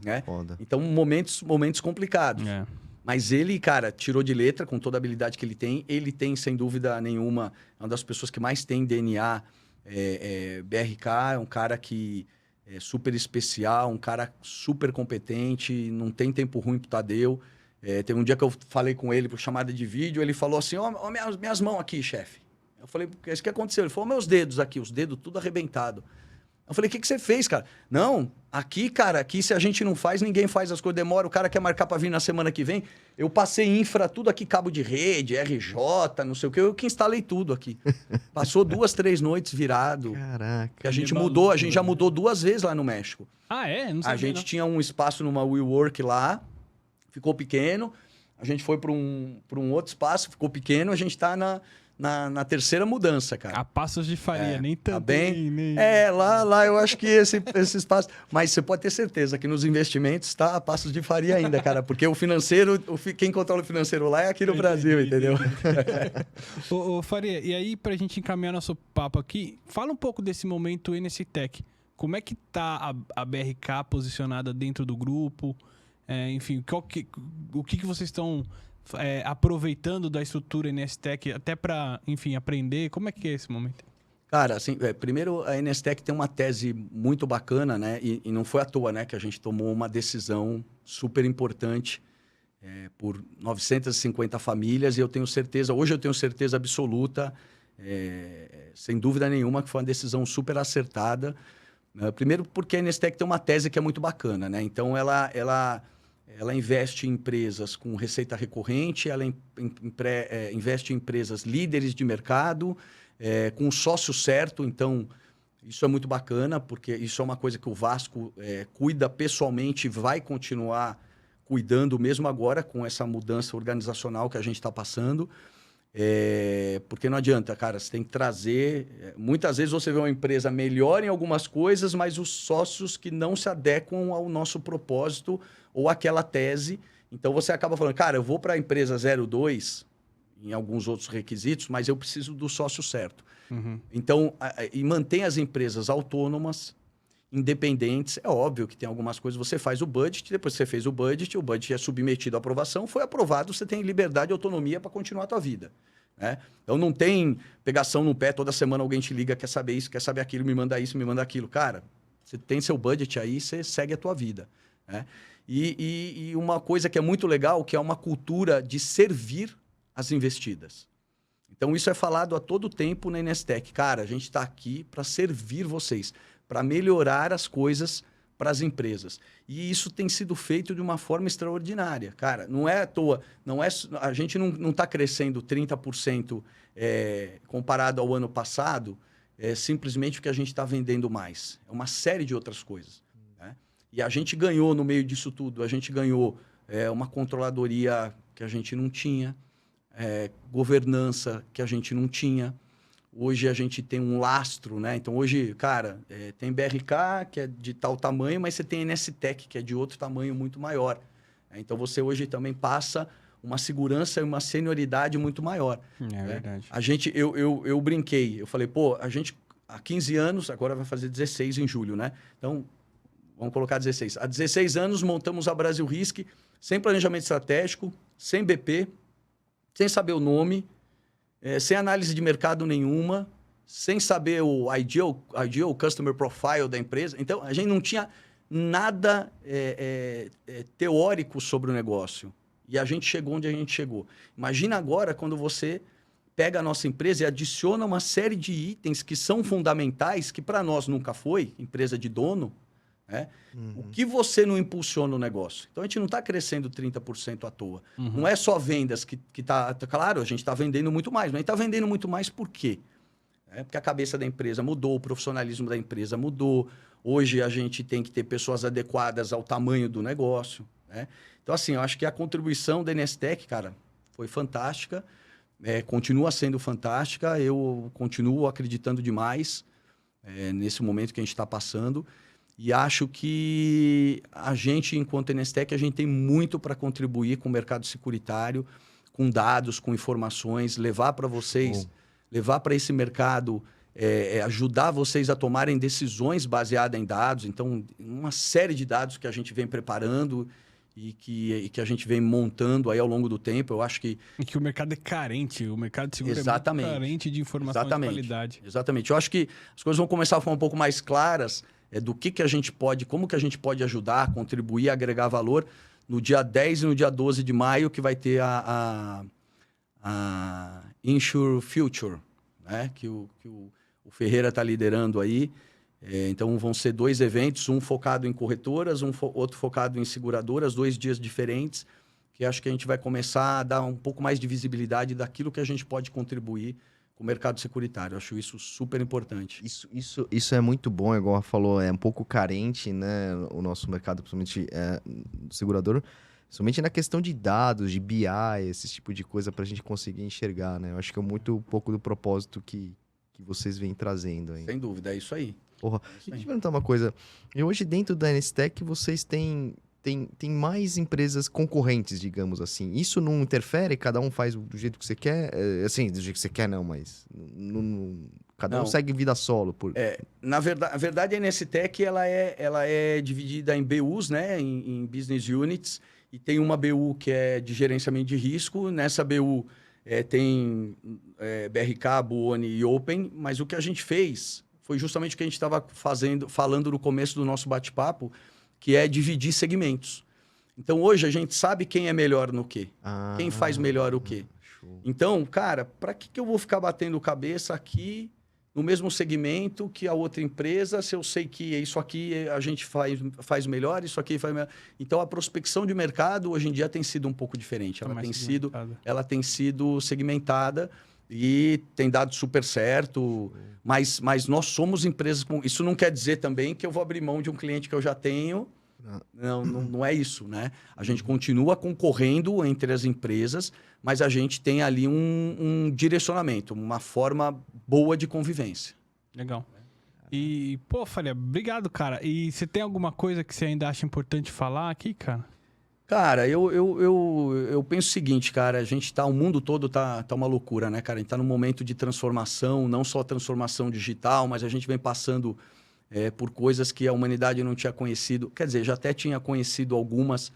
Né? Foda. Então, momentos complicados. Mas ele, cara, tirou de letra com toda a habilidade que ele tem. Ele tem, sem dúvida nenhuma, uma das pessoas que mais tem DNA BRK. É um cara que é super especial, um cara super competente, não tem tempo ruim pro Tadeu. Teve um dia que eu falei com ele por chamada de vídeo, ele falou assim, ó, minhas mãos aqui, chefe. Eu falei, o que aconteceu? Ele falou, meus dedos aqui, os dedos tudo arrebentado. Eu falei, o que você fez, cara? Não, aqui, cara, aqui se a gente não faz, ninguém faz as coisas, demora, o cara quer marcar para vir na semana que vem. Eu passei infra, tudo aqui, cabo de rede, RJ, não sei o que, eu que instalei tudo aqui. Passou 2, 3 noites virado. Caraca. Que a gente mudou, a gente já mudou 2 vezes lá no México. Ah, é? Não A sabia, gente não. tinha um espaço numa WeWork lá, ficou pequeno. A gente foi para um outro espaço, ficou pequeno. A gente está na terceira mudança, cara. A passos de faria, nem Tá tanto. bem? nem- Lá eu acho que esse espaço... Mas você pode ter certeza que nos investimentos está a passos de faria ainda, cara. Porque o financeiro, quem controla o financeiro lá é aqui no Brasil, entendeu? Ô, Faria, e aí, pra gente encaminhar nosso papo aqui, fala um pouco desse momento NSTech. Como é que tá a BRK posicionada dentro do grupo? Enfim, o que vocês estão aproveitando da estrutura NSTech até para, enfim, aprender? Como é que é esse momento? Cara, assim, primeiro a NSTech tem uma tese muito bacana, né? E não foi à toa, né? Que a gente tomou uma decisão super importante por 950 famílias e eu tenho certeza, hoje eu tenho certeza absoluta, sem dúvida nenhuma, que foi uma decisão super acertada. Primeiro porque a NSTech tem uma tese que é muito bacana, né? Então, ela investe em empresas com receita recorrente, ela investe em empresas líderes de mercado, com o sócio certo. Então, isso é muito bacana, porque isso é uma coisa que o Vasco cuida pessoalmente e vai continuar cuidando, mesmo agora com essa mudança organizacional que a gente está passando. Porque não adianta, cara, você tem que trazer... Muitas vezes você vê uma empresa melhor em algumas coisas, mas os sócios que não se adequam ao nosso propósito ou àquela tese. Então você acaba falando, cara, eu vou para a empresa 02 em alguns outros requisitos, mas eu preciso do sócio certo. Uhum. Então, e mantém as empresas autônomas, independentes. É óbvio que tem algumas coisas, você faz o budget, depois que você fez o budget é submetido à aprovação, foi aprovado, você tem liberdade e autonomia para continuar a tua vida. Né? Então não tem pegação no pé, toda semana alguém te liga, quer saber isso, quer saber aquilo, me manda isso, me manda aquilo. Cara, você tem seu budget aí, você segue a tua vida. Né? E uma coisa que é muito legal, que é uma cultura de servir as investidas. Então isso é falado a todo tempo na NSTech. Cara, a gente está aqui para servir vocês, para melhorar as coisas para as empresas. E isso tem sido feito de uma forma extraordinária. Cara, não é à toa, a gente não está crescendo 30% comparado ao ano passado, simplesmente porque a gente está vendendo mais. É uma série de outras coisas. Né? E a gente ganhou no meio disso tudo, a gente ganhou uma controladoria que a gente não tinha, governança que a gente não tinha. Hoje a gente tem um lastro, né? Então hoje, cara, tem BRK, que é de tal tamanho, mas você tem NSTech, que é de outro tamanho muito maior. Então você hoje também passa uma segurança e uma senioridade muito maior. Verdade. Eu brinquei, eu falei, pô, a gente há 15 anos, agora vai fazer 16 em julho, né? Então, vamos colocar 16. Há 16 anos montamos a Brasil Risk, sem planejamento estratégico, sem BP, sem saber o nome, sem análise de mercado nenhuma, sem saber o ideal customer profile da empresa. Então, a gente não tinha nada teórico sobre o negócio. E a gente chegou onde a gente chegou. Imagina agora quando você pega a nossa empresa e adiciona uma série de itens que são fundamentais, que para nós nunca foi, empresa de dono, né? O que você não impulsiona o negócio? Então, a gente não está crescendo 30% à toa. Uhum. Não é só vendas que está... Claro, a gente está vendendo muito mais, mas a gente está vendendo muito mais por quê? Porque a cabeça da empresa mudou, o profissionalismo da empresa mudou. Hoje, a gente tem que ter pessoas adequadas ao tamanho do negócio. Né? Então, assim, eu acho que a contribuição da NSTech, cara, foi fantástica. Continua sendo fantástica. Eu continuo acreditando demais nesse momento que a gente está passando. E acho que a gente, enquanto NSTech, a gente tem muito para contribuir com o mercado securitário, com dados, com informações, levar para vocês, levar para esse mercado, ajudar vocês a tomarem decisões baseadas em dados. Então, uma série de dados que a gente vem preparando e que a gente vem montando aí ao longo do tempo. Eu acho que... E que o mercado é carente, o mercado de seguro Exatamente. É muito carente de informação de qualidade. Exatamente. Eu acho que as coisas vão começar a ficar um pouco mais claras do que a gente pode, como que a gente pode ajudar, contribuir, agregar valor no dia 10 e no dia 12 de maio, que vai ter a Insure Future, né? que o Ferreira está liderando aí. Então, vão ser 2 eventos, um focado em corretoras, outro focado em seguradoras, 2 dias diferentes, que acho que a gente vai começar a dar um pouco mais de visibilidade daquilo que a gente pode contribuir com o mercado securitário. Eu acho isso super importante. Isso é muito bom, igual ela falou, é um pouco carente, né, o nosso mercado, principalmente segurador, somente na questão de dados, de BI, esse tipo de coisa para a gente conseguir enxergar, né? Eu acho que é muito um pouco do propósito que vocês vêm trazendo aí. Sem dúvida, é isso aí. Porra, É isso deixa eu aí. te perguntar uma coisa. E hoje, dentro da NSTEC, vocês têm mais empresas concorrentes, digamos assim. Isso não interfere? Cada um faz do jeito que você quer? Assim, do jeito que você quer, não, mas... cada um Não. segue vida solo. Na verdade, a verdade, a NSTEC ela é dividida em BUs, né, em Business Units, e tem uma BU que é de gerenciamento de risco. Nessa BU tem BRK, Buoni e Open, mas o que a gente fez foi justamente o que a gente estava falando no começo do nosso bate-papo, que é dividir segmentos. Então, hoje, a gente sabe quem é melhor no quê. Quem faz melhor o quê. Show. Então, cara, para que eu vou ficar batendo cabeça aqui no mesmo segmento que a outra empresa, se eu sei que isso aqui a gente faz melhor, isso aqui faz melhor. Então, a prospecção de mercado, hoje em dia, tem sido um pouco diferente. Ela tem sido segmentada e tem dado super certo, mas nós somos empresas com... Isso não quer dizer também que eu vou abrir mão de um cliente que eu já tenho. Não é isso, né? A gente continua concorrendo entre as empresas, mas a gente tem ali um direcionamento, uma forma boa de convivência. Legal. E, pô, Faria, obrigado, cara. E você tem alguma coisa que você ainda acha importante falar aqui, cara? Cara, eu penso o seguinte, cara, o mundo todo tá uma loucura, né, cara? A gente tá num momento de transformação, não só transformação digital, mas a gente vem passando por coisas que a humanidade não tinha conhecido. Quer dizer, já até tinha conhecido algumas,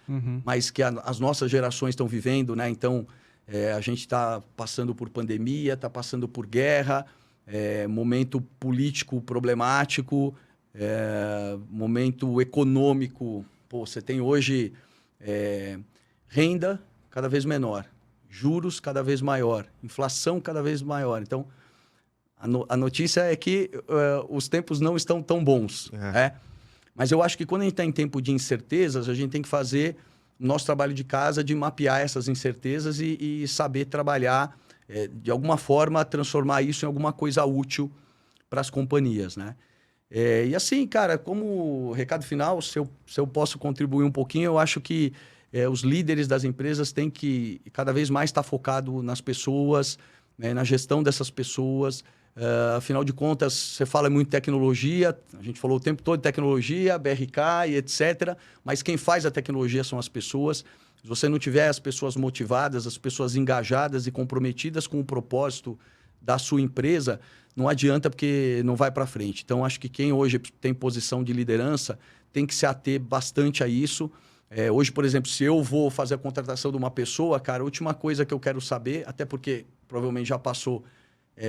mas que as nossas gerações estão vivendo, né? Então, a gente está passando por pandemia, está passando por guerra, momento político problemático, momento econômico. Pô, você tem hoje... renda cada vez menor, juros cada vez maior, inflação cada vez maior. Então, a notícia é que os tempos não estão tão bons. Mas eu acho que quando a gente está em tempo de incertezas, a gente tem que fazer o nosso trabalho de casa de mapear essas incertezas e saber trabalhar, de alguma forma, transformar isso em alguma coisa útil para as companhias, né? E assim, cara, como recado final, se eu posso contribuir um pouquinho, eu acho que os líderes das empresas têm que cada vez mais estar focado nas pessoas, né, na gestão dessas pessoas. Afinal de contas, você fala muito em tecnologia, a gente falou o tempo todo de tecnologia, BRK e etc., mas quem faz a tecnologia são as pessoas. Se você não tiver as pessoas motivadas, as pessoas engajadas e comprometidas com o propósito da sua empresa, não adianta, porque não vai para frente. Então, acho que quem hoje tem posição de liderança tem que se ater bastante a isso. Hoje, por exemplo, se eu vou fazer a contratação de uma pessoa, cara, a última coisa que eu quero saber, até porque provavelmente já passou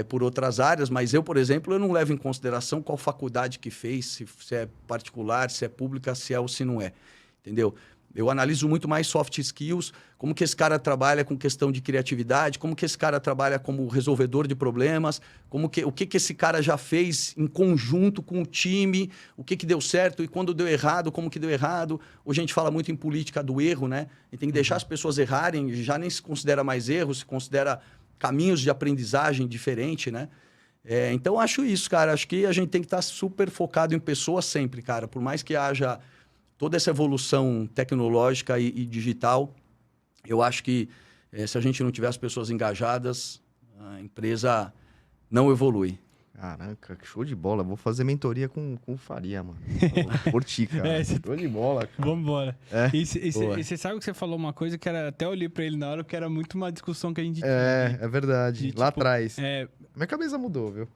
por outras áreas, mas eu, por exemplo, eu não levo em consideração qual faculdade que fez, se é particular, se é pública, se é ou se não é. Entendeu? Eu analiso muito mais soft skills, como que esse cara trabalha com questão de criatividade, como que esse cara trabalha como resolvedor de problemas, o que esse cara já fez em conjunto com o time, o que deu certo e quando deu errado, como que deu errado. Hoje a gente fala muito em política do erro, né? A gente tem que deixar as pessoas errarem, já nem se considera mais erro, se considera caminhos de aprendizagem diferente, né? Então, acho isso, cara. Acho que a gente tem que estar super focado em pessoas sempre, cara. Por mais que haja toda essa evolução tecnológica e digital, eu acho que se a gente não tiver as pessoas engajadas, a empresa não evolui. Caraca, que show de bola. Vou fazer mentoria com o Faria, mano. Por ti, cara. Show de bola, cara. Vamos embora. E boa. você sabe que você falou uma coisa que era... Até olhei pra ele na hora, que era muito uma discussão que a gente tinha. É verdade. Lá atrás. Minha cabeça mudou, viu?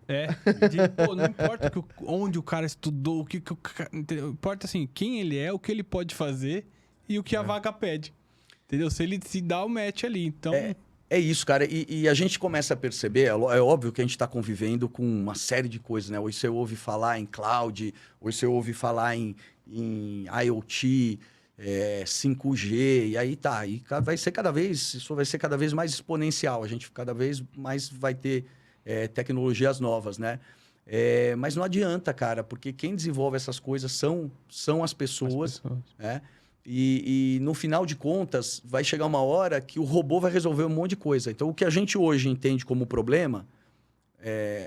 Pô, não importa onde o cara estudou, o que o cara... Importa, assim, quem ele é, o que ele pode fazer e o que a vaga pede. Entendeu? Se ele se dá o match ali, então... É isso, cara. E a gente começa a perceber, é óbvio que a gente está convivendo com uma série de coisas, né? Hoje você ouve falar em cloud, hoje você ouve falar em IoT, 5G, e aí tá. E isso vai ser cada vez mais exponencial. A gente cada vez mais vai ter tecnologias novas, né? Mas não adianta, cara, porque quem desenvolve essas coisas são as pessoas. Né? E no final de contas, vai chegar uma hora que o robô vai resolver um monte de coisa. Então, o que a gente hoje entende como problema,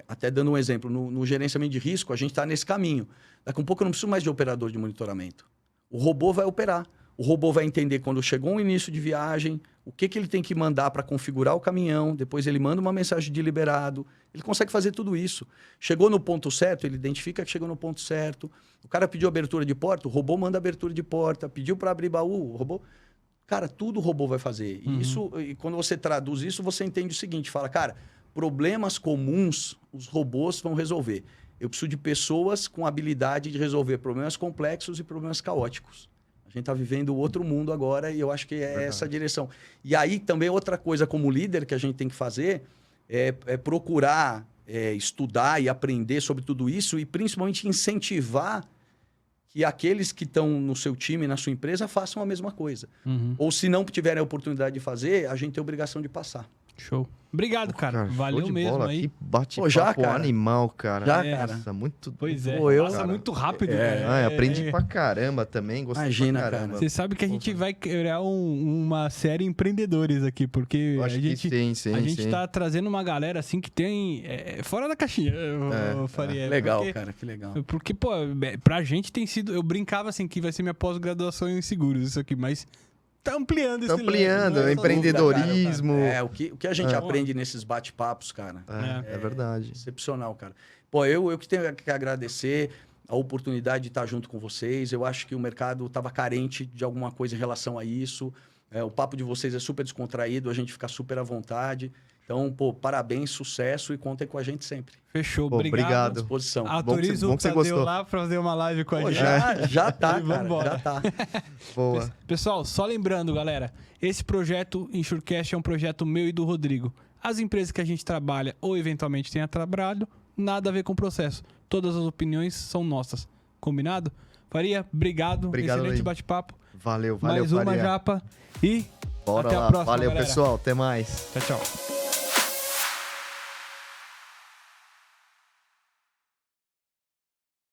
até dando um exemplo, no gerenciamento de risco, a gente está nesse caminho. Daqui a um pouco eu não preciso mais de operador de monitoramento. O robô vai operar. O robô vai entender quando chegou um início de viagem, o que ele tem que mandar para configurar o caminhão, depois ele manda uma mensagem de liberado. Ele consegue fazer tudo isso. Chegou no ponto certo, ele identifica que chegou no ponto certo. O cara pediu abertura de porta, o robô manda abertura de porta. Pediu para abrir baú, o robô... Cara, tudo o robô vai fazer. E quando você traduz isso, você entende o seguinte, fala, cara, problemas comuns os robôs vão resolver. Eu preciso de pessoas com habilidade de resolver problemas complexos e problemas caóticos. A gente está vivendo outro mundo agora e eu acho que é essa a direção. E aí também outra coisa como líder que a gente tem que fazer é procurar estudar e aprender sobre tudo isso e principalmente incentivar que aqueles que estão no seu time, na sua empresa, façam a mesma coisa. Ou se não tiverem a oportunidade de fazer, a gente tem a obrigação de passar. Obrigado, cara. Valeu mesmo bola, aí. Que bate-papo animal, cara. Cara. Muito... Pois é. Passa muito rápido. Aprendi pra caramba também. Gostei Imagina, pra caramba. Você sabe que a gente vai criar uma série empreendedores aqui, porque Eu acho que sim, a gente tá trazendo uma galera assim que tem... fora da caixinha, Faria. Legal, porque, cara, que legal. Porque, pô, pra gente tem sido... Eu brincava assim que vai ser minha pós-graduação em seguros, isso aqui, mas... Tá ampliando esse leque, empreendedorismo. O que a gente aprende nesses bate-papos, cara. É verdade. Excepcional, cara. Pô, eu que tenho que agradecer a oportunidade de estar junto com vocês. Eu acho que o mercado estava carente de alguma coisa em relação a isso. O papo de vocês é super descontraído, a gente fica super à vontade. Então, pô, parabéns, sucesso e contem com a gente sempre. Fechou, pô, À obrigado. disposição. Autoriza o Tadeu lá pra fazer uma live com a gente. Já tá, cara. Já tá. Boa. Pessoal, só lembrando, galera, esse projeto Insurecast é um projeto meu e do Rodrigo. As empresas que a gente trabalha ou eventualmente tenha trabalhado, nada a ver com o processo. Todas as opiniões são nossas. Combinado? Faria, obrigado. Excelente bate-papo. Valeu, Mais uma Faria. japa e Bora até lá. a próxima, Valeu, galera. pessoal. Até mais. Tchau, tchau.